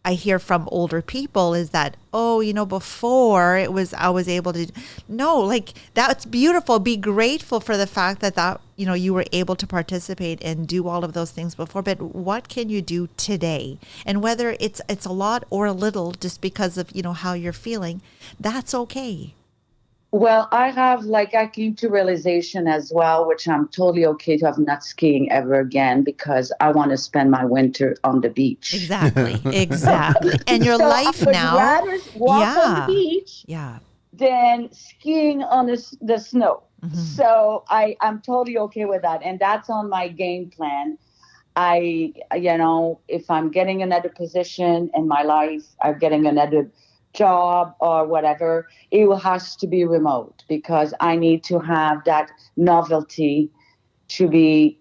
[SPEAKER 2] I hear from older people is that, before I was able to, no, like, that's beautiful. Be grateful for the fact that you were able to participate and do all of those things before, but what can you do today? And whether it's a lot or a little, just because of, how you're feeling, that's okay.
[SPEAKER 4] Well, I came to realization as well, which I'm totally okay to have not skiing ever again because I want to spend my winter on the beach.
[SPEAKER 2] Exactly. And your
[SPEAKER 4] So
[SPEAKER 2] life
[SPEAKER 4] I would
[SPEAKER 2] now.
[SPEAKER 4] rather walk on the beach
[SPEAKER 2] Yeah.
[SPEAKER 4] than skiing on the snow.
[SPEAKER 2] Mm-hmm.
[SPEAKER 4] So I'm totally okay with that. And that's on my game plan. If I'm getting another position in my life, I'm getting another job or whatever, it has to be remote because I need to have that novelty to be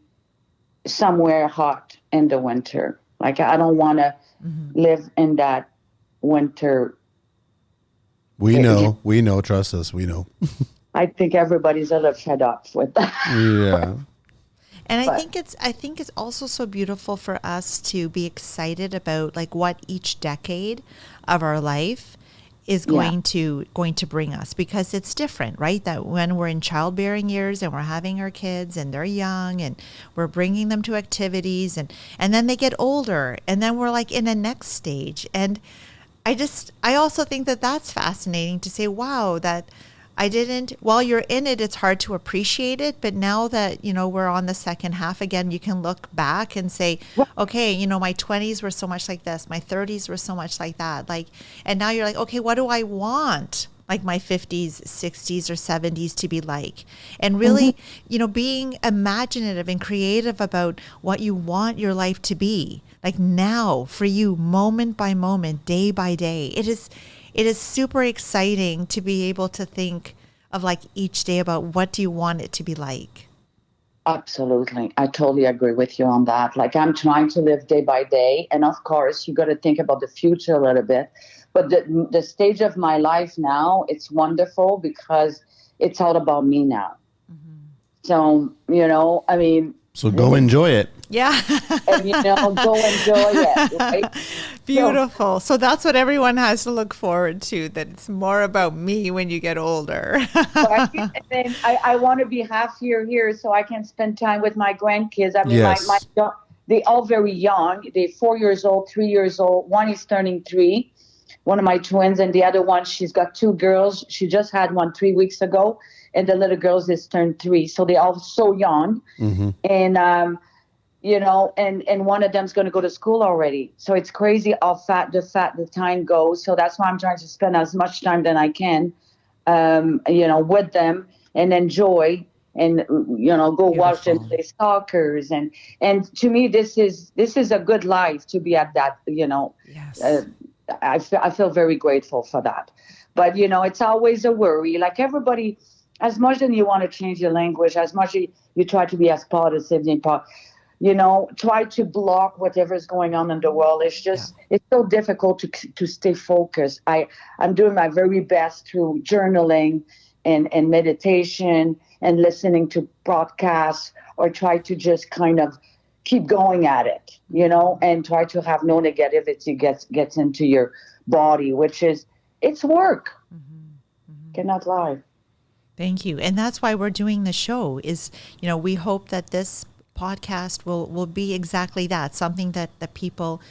[SPEAKER 4] somewhere hot in the winter. Like, I don't want to live in that winter.
[SPEAKER 3] We know, trust us, we know.
[SPEAKER 4] I think everybody's a little fed up with that.
[SPEAKER 3] Yeah.
[SPEAKER 2] And I think it's also so beautiful for us to be excited about like what each decade of our life is going to bring us, because it's different, right? That when we're in childbearing years and we're having our kids and they're young and we're bringing them to activities and then they get older and then we're like in a next stage. And I also think that that's fascinating to say, wow, that while you're in it, it's hard to appreciate it. But now that, we're on the second half again, you can look back and say, okay, my 20s were so much like this. My 30s were so much like that. Like, and now you're like, okay, what do I want? Like my 50s, 60s, or 70s to be like? And really, being imaginative and creative about what you want your life to be. Like now for you, moment by moment, day by day. It is super exciting to be able to think of like each day about what do you want it to be like.
[SPEAKER 4] Absolutely. I totally agree with you on that. Like, I'm trying to live day by day. And of course, you got to think about the future a little bit. But the stage of my life now, it's wonderful because it's all about me now. So,
[SPEAKER 3] So go enjoy it.
[SPEAKER 2] Yeah.
[SPEAKER 4] and, go enjoy it. Right?
[SPEAKER 2] Beautiful. So that's what everyone has to look forward to, that it's more about me when you get older.
[SPEAKER 4] Right? And then I want to be half here so I can spend time with my grandkids. I mean,
[SPEAKER 3] Yes.
[SPEAKER 4] they're all very young. They're 4 years old, 3 years old. One is turning 3, one of my twins, and the other one, she's got 2 girls. She just had one 3 weeks ago, and the little girls is turned 3. So they're all so young.
[SPEAKER 3] Mm-hmm.
[SPEAKER 4] And, and one of them's going to go to school already. So it's crazy how the time goes. So that's why I'm trying to spend as much time than I can, with them and enjoy and go watch them
[SPEAKER 2] Beautiful.
[SPEAKER 4] play stalkers. And to me, this is a good life to be at that. Uh,
[SPEAKER 2] Yes.
[SPEAKER 4] I feel very grateful for that. But it's always a worry. Like everybody, as much as you want to change your language, as much as you try to be as positive and try to block whatever's going on in the world.
[SPEAKER 2] Yeah.
[SPEAKER 4] It's so difficult to stay focused. I'm doing my very best through journaling and meditation and listening to podcasts, or try to just kind of keep going at it, and try to have no negativity gets into your body, which is, it's work. Cannot lie.
[SPEAKER 2] Thank you. And that's why we're doing the show is, we hope that this podcast will be exactly that, something that people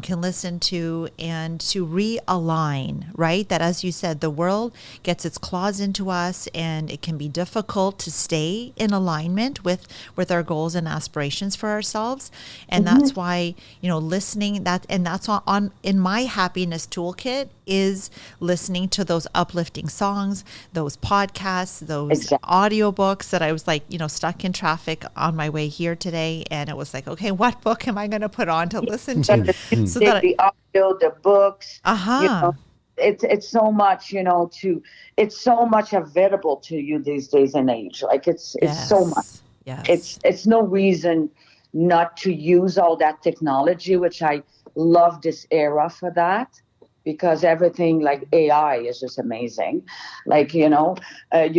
[SPEAKER 2] can listen to and to realign, right? That, as you said, the world gets its claws into us, and it can be difficult to stay in alignment with our goals and aspirations for ourselves. And that's why, listening that's on in my happiness toolkit is listening to those uplifting songs, those podcasts, those
[SPEAKER 4] Exactly.
[SPEAKER 2] audiobooks that I was like, stuck in traffic on my way here today. And it was like, okay, what book am I going to put on to listen to?
[SPEAKER 4] The
[SPEAKER 2] So
[SPEAKER 4] music,
[SPEAKER 2] that,
[SPEAKER 4] the audio, the books,
[SPEAKER 2] uh-huh.
[SPEAKER 4] it's so much, it's so much available to you these days and age. Like it's so much.
[SPEAKER 2] Yes.
[SPEAKER 4] It's no reason not to use all that technology, which I love this era for that, because everything like AI is just amazing. Like, you're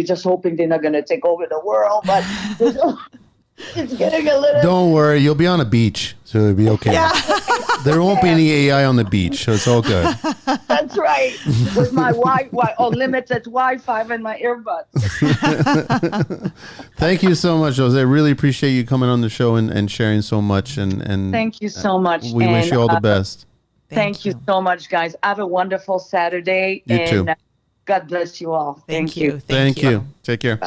[SPEAKER 4] just hoping they're not going to take over the world, but it's getting a little.
[SPEAKER 3] Don't worry, you'll be on a beach, so it'll be okay.
[SPEAKER 2] Yeah.
[SPEAKER 3] There won't be any AI on the beach, so it's all good.
[SPEAKER 4] That's right. With my Wi-Fi, unlimited Wi-Fi and my earbuds.
[SPEAKER 3] Thank you so much, Jose. I really appreciate you coming on the show and sharing so much. And
[SPEAKER 4] Thank you so much.
[SPEAKER 3] We wish you all the best.
[SPEAKER 4] Thank you so much, guys. Have a wonderful Saturday.
[SPEAKER 3] You too.
[SPEAKER 4] God bless you all.
[SPEAKER 2] Thank you.
[SPEAKER 3] Thank you. Take care.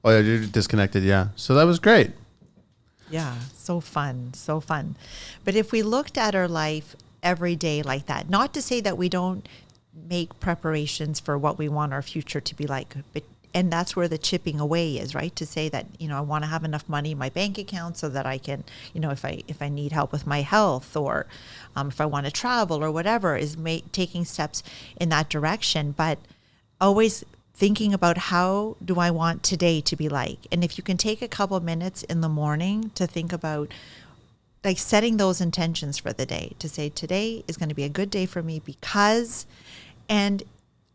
[SPEAKER 3] Oh, yeah, you're disconnected. Yeah. So that was great.
[SPEAKER 2] Yeah, so fun, so fun. But if we looked at our life every day like that, not to say that we don't make preparations for what we want our future to be like, but and that's where the chipping away is, right? To say that, I want to have enough money in my bank account so that I can, if I need help with my health, or if I want to travel or whatever, is taking steps in that direction. But always thinking about, how do I want today to be like? And if you can take a couple minutes in the morning to think about, like, setting those intentions for the day, to say today is going to be a good day for me because, and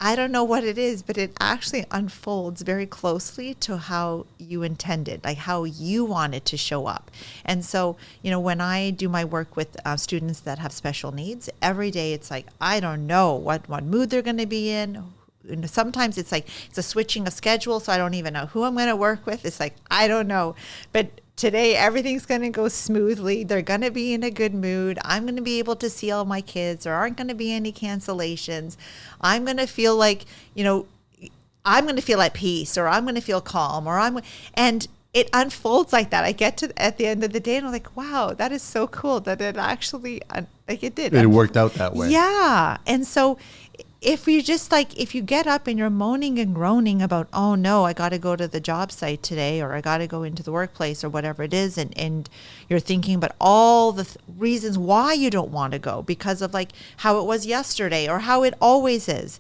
[SPEAKER 2] I don't know what it is, but it actually unfolds very closely to how you intended, like how you want it to show up. And so, when I do my work with students that have special needs, every day it's like, I don't know what mood they're going to be in. And sometimes it's like, it's a switching of schedule, so I don't even know who I'm going to work with. It's like, I don't know. But today, everything's going to go smoothly. They're going to be in a good mood. I'm going to be able to see all my kids. There aren't going to be any cancellations. I'm going to feel like, I'm going to feel at peace, or I'm going to feel calm, and it unfolds like that. I get to at the end of the day and I'm like, wow, that is so cool that it actually, like it did.
[SPEAKER 3] It worked out that way.
[SPEAKER 2] Yeah. And so if you get up and you're moaning and groaning about, oh no, I got to go to the job site today, or I got to go into the workplace, or whatever it is, and you're thinking about all the reasons why you don't want to go because of like how it was yesterday or how it always is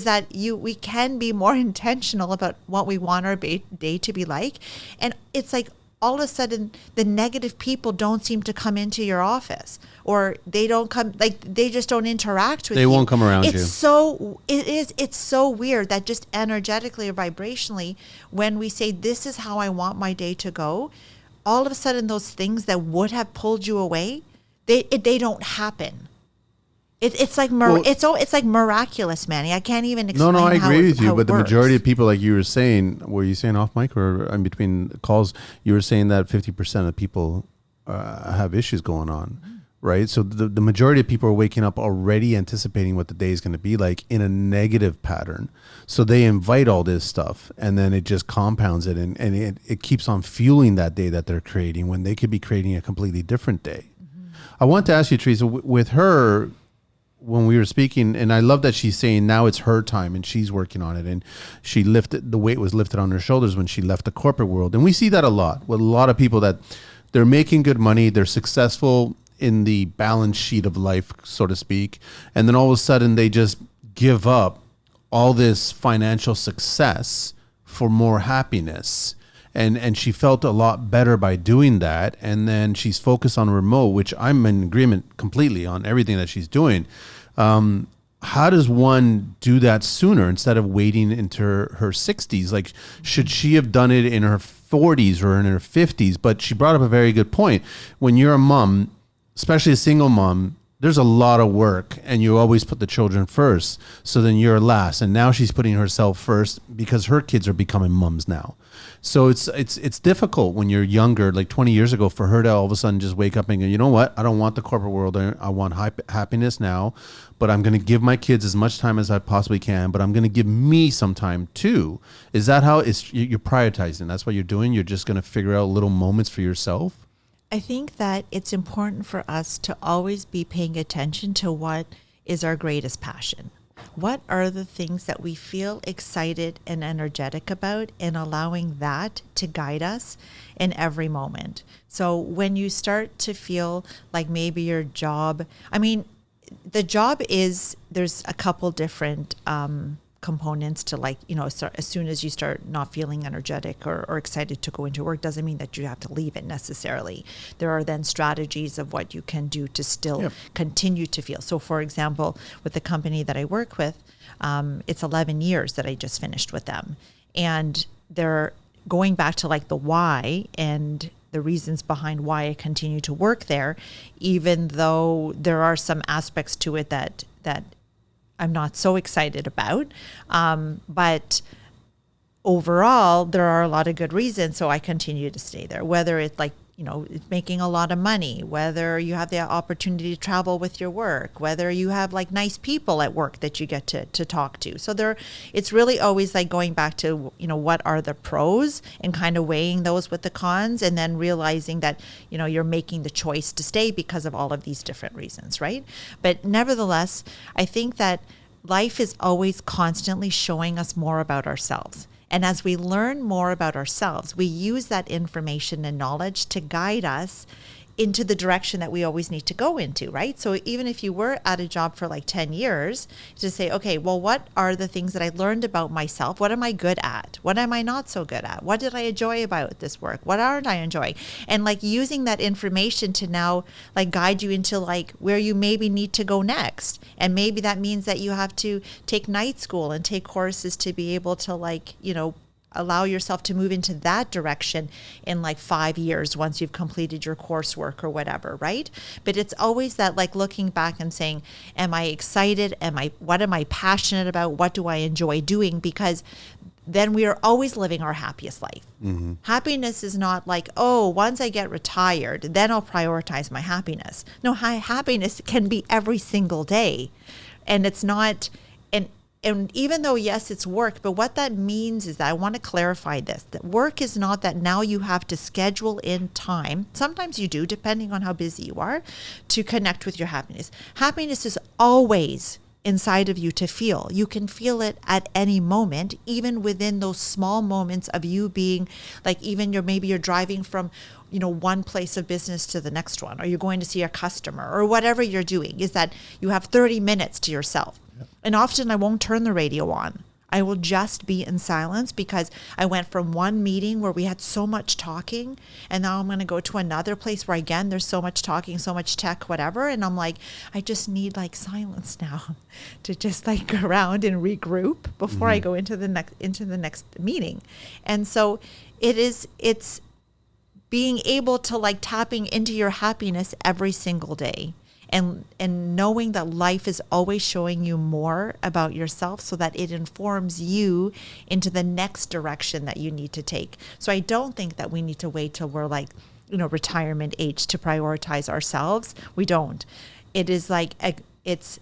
[SPEAKER 2] that we can be more intentional about what we want our day to be like. And it's like, all of a sudden the negative people don't seem to come into your office, or they don't come, like they just don't interact with you.
[SPEAKER 3] They won't come around you.
[SPEAKER 2] It's so weird that just energetically or vibrationally, when we say this is how I want my day to go, all of a sudden those things that would have pulled you away, they don't happen. It's like it's like miraculous, Manny. I can't even explain.
[SPEAKER 3] No, I agree with you. But the
[SPEAKER 2] works.
[SPEAKER 3] majority of people, like you were saying, were you saying off mic or in between calls? You were saying that 50% of people have issues going on, right? So the majority of people are waking up already anticipating what the day is going to be like in a negative pattern. So they invite all this stuff, and then it just compounds it, and it keeps on fueling that day that they're creating when they could be creating a completely different day. I want to ask you, Teresa, with her, when we were speaking, and I love that she's saying now it's her time and she's working on it, and the weight was lifted on her shoulders when she left the corporate world. And we see that a lot with a lot of people, that they're making good money, they're successful in the balance sheet of life, so to speak, and then all of a sudden they just give up all this financial success for more happiness. And she felt a lot better by doing that. And then she's focused on remote, which I'm in agreement completely on everything that she's doing. How does one do that sooner instead of waiting into her 60s? Like, should she have done it in her 40s or in her 50s? But she brought up a very good point. When you're a mom, especially a single mom, there's a lot of work, and you always put the children first. So then you're last. And now she's putting herself first because her kids are becoming moms now. So it's difficult when you're younger, like 20 years ago, for her to all of a sudden just wake up and go, you know what? I don't want the corporate world. I want happiness now, but I'm going to give my kids as much time as I possibly can, but I'm going to give me some time too. Is that how you're prioritizing? That's what you're doing? You're just going to figure out little moments for yourself?
[SPEAKER 2] I think that it's important for us to always be paying attention to what is our greatest passion. What are the things that we feel excited and energetic about, and allowing that to guide us in every moment. So when you start to feel like maybe your job, the job is, there's a couple different components to, like, as soon as you start not feeling energetic or excited to go into work, doesn't mean that you have to leave it necessarily. There are then strategies of what you can do to still continue to feel. So for example, with the company that I work with, it's 11 years that I just finished with them. And they're going back to like the why and the reasons behind why I continue to work there, even though there are some aspects to it that I'm not so excited about. But overall, there are a lot of good reasons. So I continue to stay there, whether it's like, it's making a lot of money, whether you have the opportunity to travel with your work, whether you have like nice people at work that you get to talk to. So it's really always like going back to, what are the pros and kind of weighing those with the cons, and then realizing that, you're making the choice to stay because of all of these different reasons, right? But nevertheless, I think that life is always constantly showing us more about ourselves. And as we learn more about ourselves, we use that information and knowledge to guide us into the direction that we always need to go into, right? So even if you were at a job for like 10 years, to say, okay, well, what are the things that I learned about myself? What am I good at? What am I not so good at? What did I enjoy about this work? What aren't I enjoying? And like using that information to now like guide you into like where you maybe need to go next. And maybe that means that you have to take night school and take courses to be able to like, allow yourself to move into that direction in like 5 years once you've completed your coursework or whatever, right? But it's always that like looking back and saying, am I excited? What am I passionate about? What do I enjoy doing? Because then we are always living our happiest life. Mm-hmm. Happiness is not like, oh, once I get retired, then I'll prioritize my happiness. No, happiness can be every single day. And it's not, and even though, yes, it's work, but what that means is that I want to clarify this, that work is not that now you have to schedule in time. Sometimes you do, depending on how busy you are, to connect with your happiness. Happiness is always inside of you to feel. You can feel it at any moment, even within those small moments of you being like, even maybe you're driving from, one place of business to the next one, or you're going to see a customer or whatever you're doing, is that you have 30 minutes to yourself. And often I won't turn the radio on. I will just be in silence because I went from one meeting where we had so much talking, and now I'm going to go to another place where again there's so much talking, so much tech, whatever, and I'm like, I just need like silence now to just like go around and regroup before I go into the next meeting. And so it's being able to like tapping into your happiness every single day. And knowing that life is always showing you more about yourself so that it informs you into the next direction that you need to take. So I don't think that we need to wait till we're like, retirement age to prioritize ourselves. We don't. It is like, it's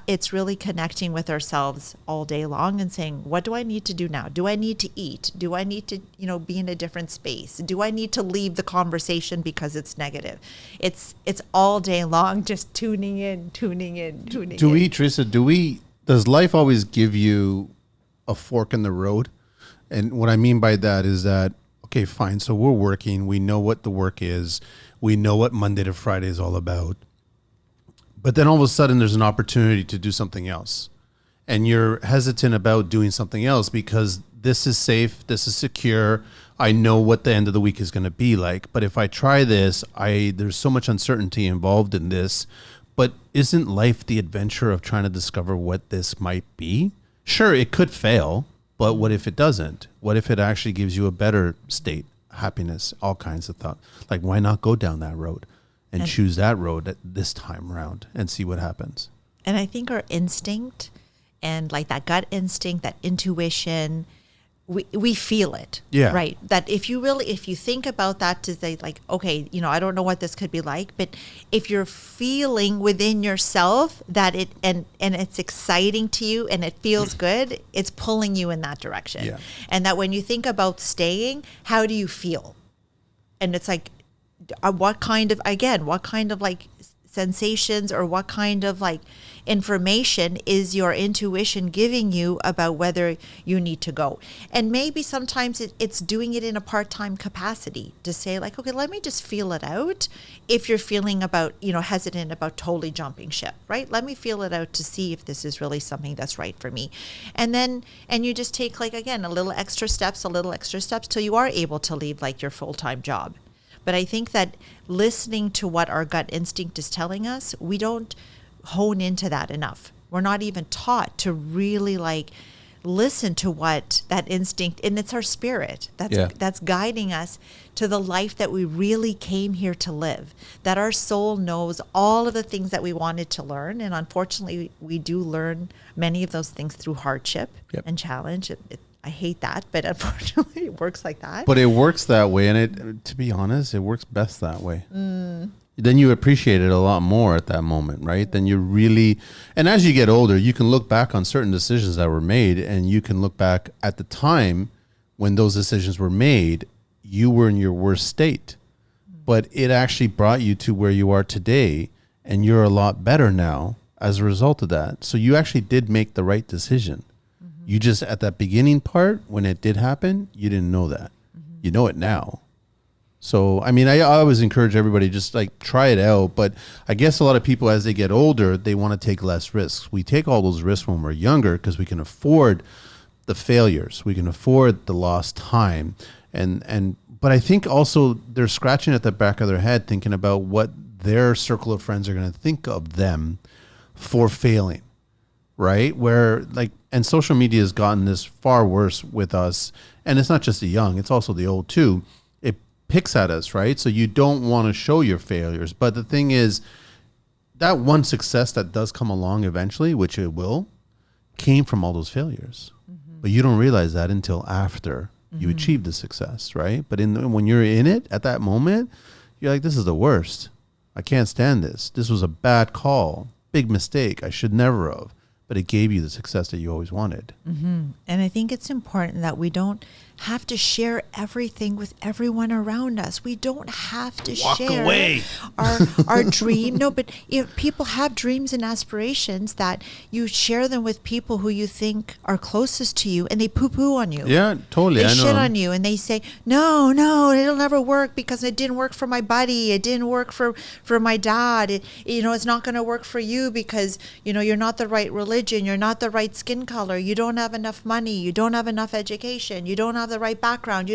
[SPEAKER 2] it's really connecting with ourselves all day long and saying, what do I need to do now? Do I need to eat? Do I need to, be in a different space? Do I need to leave the conversation because it's negative? It's all day long, just tuning in.
[SPEAKER 3] Teresa, does life always give you a fork in the road? And what I mean by that is that, okay, fine. So we're working. We know what the work is. We know what Monday to Friday is all about. But then all of a sudden there's an opportunity to do something else. And you're hesitant about doing something else because this is safe, this is secure. I know what the end of the week is going to be like. But if I try this, there's so much uncertainty involved in this. But isn't life the adventure of trying to discover what this might be? Sure, it could fail, but what if it doesn't? What if it actually gives you a better state, happiness, all kinds of thought? Like, why not go down that road? And choose that road at this time around and see what happens.
[SPEAKER 2] And I think our instinct and like that gut instinct, that intuition, we feel it.
[SPEAKER 3] Yeah.
[SPEAKER 2] Right. That if you think about that to say like, okay, I don't know what this could be like, but if you're feeling within yourself that and it's exciting to you and it feels good, it's pulling you in that direction.
[SPEAKER 3] Yeah.
[SPEAKER 2] And that when you think about staying, how do you feel? And it's like, what kind of like sensations or what kind of like information is your intuition giving you about whether you need to go? And maybe sometimes it's doing it in a part-time capacity to say like, okay, let me just feel it out. If you're feeling about, hesitant about totally jumping ship, right? Let me feel it out to see if this is really something that's right for me. And you just take like, again, a little extra steps till you are able to leave like your full-time job. But I think that listening to what our gut instinct is telling us, we don't hone into that enough. We're not even taught to really like listen to what that instinct, and it's our spirit that's guiding us to the life that we really came here to live, that our soul knows all of the things that we wanted to learn. And unfortunately, we do learn many of those things through hardship and challenge. I hate that, but unfortunately it works like that.
[SPEAKER 3] But it works that way. And to be honest, it works best that way. Then you appreciate it a lot more at that moment, right? Then you really, and as you get older, you can look back on certain decisions that were made, and you can look back at the time when those decisions were made, you were in your worst state, but it actually brought you to where you are today, and you're a lot better now as a result of that. So you actually did make the right decision. You just, at that beginning part, when it did happen, you didn't know that. You know it now. So, I mean, I always encourage everybody just like try it out. But I guess a lot of people, as they get older, they want to take less risks. We take all those risks when we're younger because we can afford the failures. We can afford the lost time. But I think also they're scratching at the back of their head thinking about what their circle of friends are going to think of them for failing. Right? Where like, and social media has gotten this far worse with us. And it's not just the young, it's also the old too. It picks at us, right? So you don't want to show your failures. But the thing is, that one success that does come along eventually, which it will, came from all those failures. But you don't realize that until after you achieve the success, right? But when you're in it at that moment, you're like, this is the worst. I can't stand this. This was a bad call. Big mistake. I should never have. But it gave you the success that you always wanted.
[SPEAKER 2] And I think it's important that we don't have to share everything with everyone around us. We don't have to share our dream. No, but if people have dreams and aspirations, that you share them with people who you think are closest to you, and they poo-poo on you.
[SPEAKER 3] Yeah, totally.
[SPEAKER 2] They shit on you, and they say, no, it'll never work because it didn't work for my buddy. It didn't work for my dad. It's not going to work for you because, you're not the right religion. You're not the right skin color. You don't have enough money. You don't have enough education. You don't have the right background.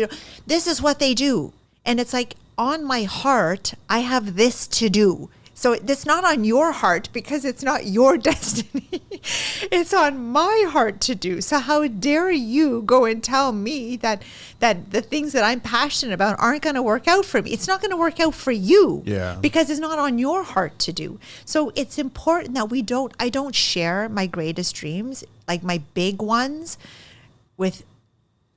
[SPEAKER 2] This is what they do. And it's like, on my heart, I have this to do. So it's not on your heart because it's not your destiny. It's on my heart to do. So how dare you go and tell me that the things that I'm passionate about aren't going to work out for me? It's not going to work out for you because it's not on your heart to do. So it's important that I don't share my greatest dreams, like my big ones, with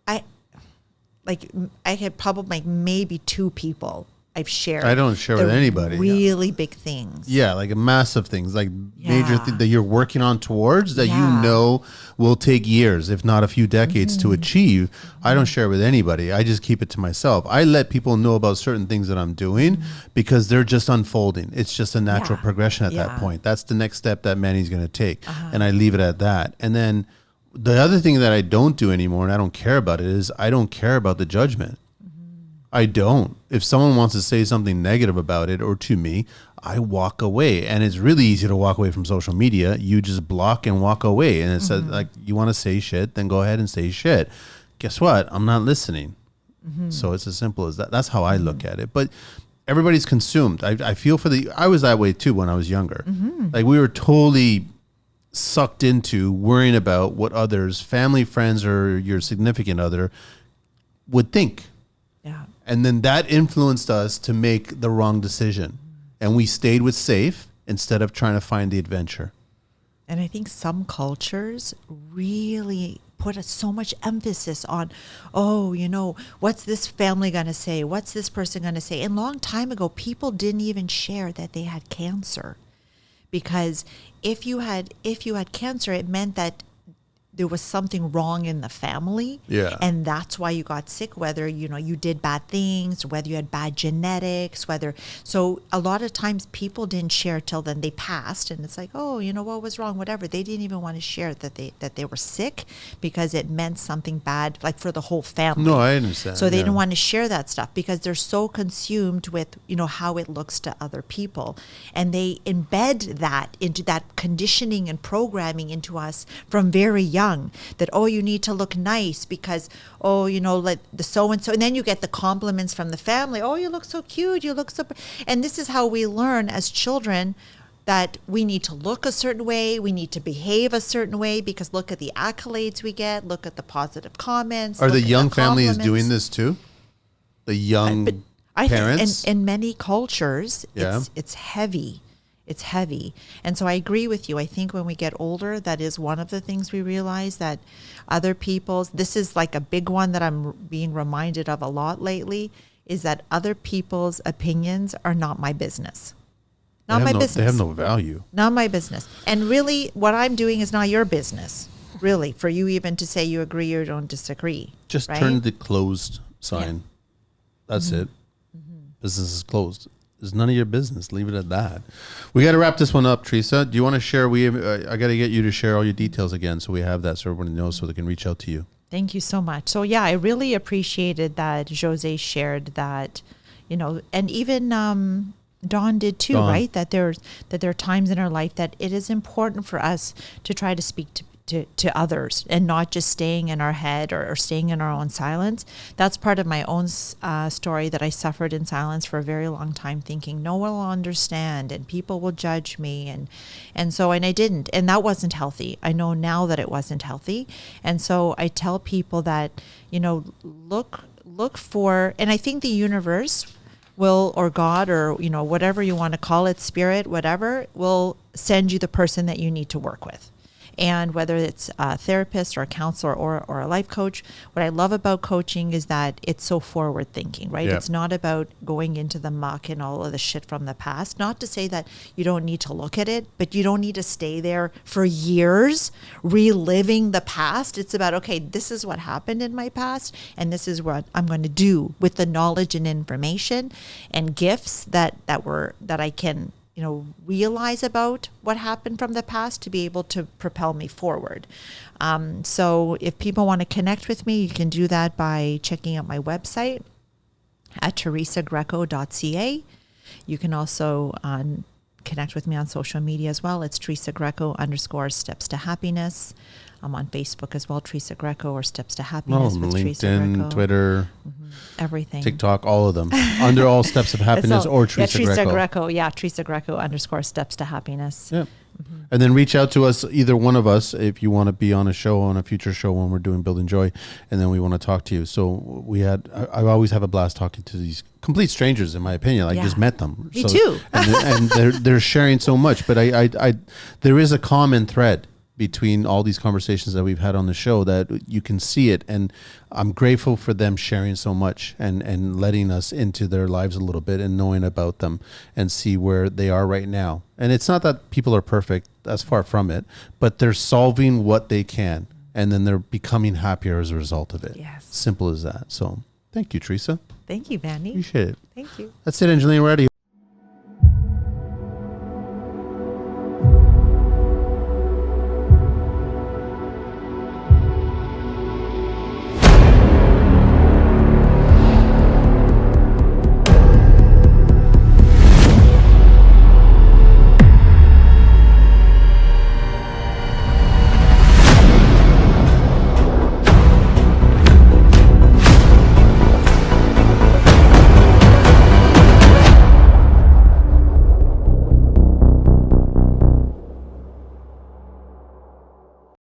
[SPEAKER 2] I had probably maybe 2 people I've shared.
[SPEAKER 3] I don't share with
[SPEAKER 2] the
[SPEAKER 3] anybody.
[SPEAKER 2] Really big things.
[SPEAKER 3] Yeah, like massive things, like major
[SPEAKER 2] Yeah.
[SPEAKER 3] that you're working on towards that you
[SPEAKER 2] Yeah.
[SPEAKER 3] know will take years, if not a few decades, to achieve. I don't share with anybody. I just keep it to myself. I let people know about certain things that I'm doing because they're just unfolding. It's just a natural progression at that point. That's the next step that Manny's going to take, and I leave it at that. And then the other thing that I don't do anymore, and I don't care about it, is I don't care about the judgment. I don't. If someone wants to say something negative about it or to me, I walk away. And it's really easy to walk away from social media. You just block and walk away. And it's like, you want to say shit, then go ahead and say shit. Guess what? I'm not listening. So it's as simple as that. That's how I look at it. But everybody's consumed. I feel I was that way too when I was younger. Like we were totally sucked into worrying about what others, family, friends, or your significant other would think.
[SPEAKER 2] Yeah.
[SPEAKER 3] And then that influenced us to make the wrong decision. And we stayed with safe instead of trying to find the adventure.
[SPEAKER 2] And I think some cultures really put so much emphasis on, what's this family going to say? What's this person going to say? And a long time ago, people didn't even share that they had cancer. Because if you had cancer, it meant that there was something wrong in the family.
[SPEAKER 3] Yeah.
[SPEAKER 2] And that's why you got sick, whether, you did bad things, whether you had bad genetics, so a lot of times people didn't share till then they passed. And it's like, what was wrong? Whatever. They didn't even want to share that they were sick because it meant something bad, like for the whole family.
[SPEAKER 3] No, I understand.
[SPEAKER 2] So they didn't want to share that stuff because they're so consumed with, how it looks to other people. And they embed that into that conditioning and programming into us from very young. That, you need to look nice because, like the so-and-so. And then you get the compliments from the family. Oh, you look so cute. You look so... And this is how we learn as children that we need to look a certain way. We need to behave a certain way because look at the accolades we get. Look at the positive comments.
[SPEAKER 3] Are the young families doing this too? The young parents?
[SPEAKER 2] Think in many cultures,
[SPEAKER 3] Yeah.
[SPEAKER 2] it's heavy. It's heavy. And so I agree with you. I think when we get older, that is one of the things we realize that other people's, this is like a big one that I'm being reminded of a lot lately, is that other people's opinions are not my business. Not my business.
[SPEAKER 3] They have no value.
[SPEAKER 2] Not my business. And really what I'm doing is not your business, really, for you even to say you agree or don't disagree.
[SPEAKER 3] Just
[SPEAKER 2] right?
[SPEAKER 3] turn the closed sign. That's it. Business is closed. It's none of your business. Leave it at that. We got to wrap this one up, Teresa. Do you want to share? I got to get you to share all your details again, so we have that, so everyone knows, so they can reach out to you.
[SPEAKER 2] Thank you so much. So yeah, I really appreciated that Josee shared that, and even Dawn did too, right? That there are times in our life that it is important for us to try to speak to others and not just staying in our head or staying in our own silence. That's part of my own story, that I suffered in silence for a very long time, thinking no one will understand and people will judge me. And I didn't. And that wasn't healthy. I know now that it wasn't healthy. And so I tell people that, look for, and I think the universe will, or God, or, whatever you want to call it, spirit, whatever, will send you the person that you need to work with. And whether it's a therapist or a counselor or a life coach, what I love about coaching is that it's so forward thinking, right?
[SPEAKER 3] Yeah.
[SPEAKER 2] It's not about going into the muck and all of the shit from the past. Not to say that you don't need to look at it, but you don't need to stay there for years reliving the past. It's about, okay, this is what happened in my past, and this is what I'm going to do with the knowledge and information and gifts that I can realize about what happened from the past to be able to propel me forward. So if people want to connect with me, you can do that by checking out my website at TeresaGreco.ca. You can also connect with me on social media as well. It's TeresaGreco_StepstoHappiness. I'm on Facebook as well, Teresa Greco, or Steps to Happiness with Teresa
[SPEAKER 3] LinkedIn,
[SPEAKER 2] Greco.
[SPEAKER 3] Twitter,
[SPEAKER 2] everything.
[SPEAKER 3] TikTok, all of them. Under all Steps of Happiness or Teresa Greco.
[SPEAKER 2] Teresa Greco _Steps to Happiness.
[SPEAKER 3] Yeah. And then reach out to us, either one of us, if you want to be on a show, on a future show when we're doing Building Joy, and then we want to talk to you. So I always have a blast talking to these complete strangers, in my opinion. I just met them.
[SPEAKER 2] Me too.
[SPEAKER 3] and they're sharing so much, but I there is a common thread. between all these conversations that we've had on the show, that you can see it. And I'm grateful for them sharing so much and letting us into their lives a little bit and knowing about them and see where they are right now. And it's not that people are perfect, that's far from it, but they're solving what they can. And then they're becoming happier as a result of it.
[SPEAKER 2] Yes.
[SPEAKER 3] Simple as that. So thank you, Teresa.
[SPEAKER 2] Thank you, Manny.
[SPEAKER 3] Appreciate it.
[SPEAKER 2] Thank you.
[SPEAKER 3] That's it, Angelina. We're out of here.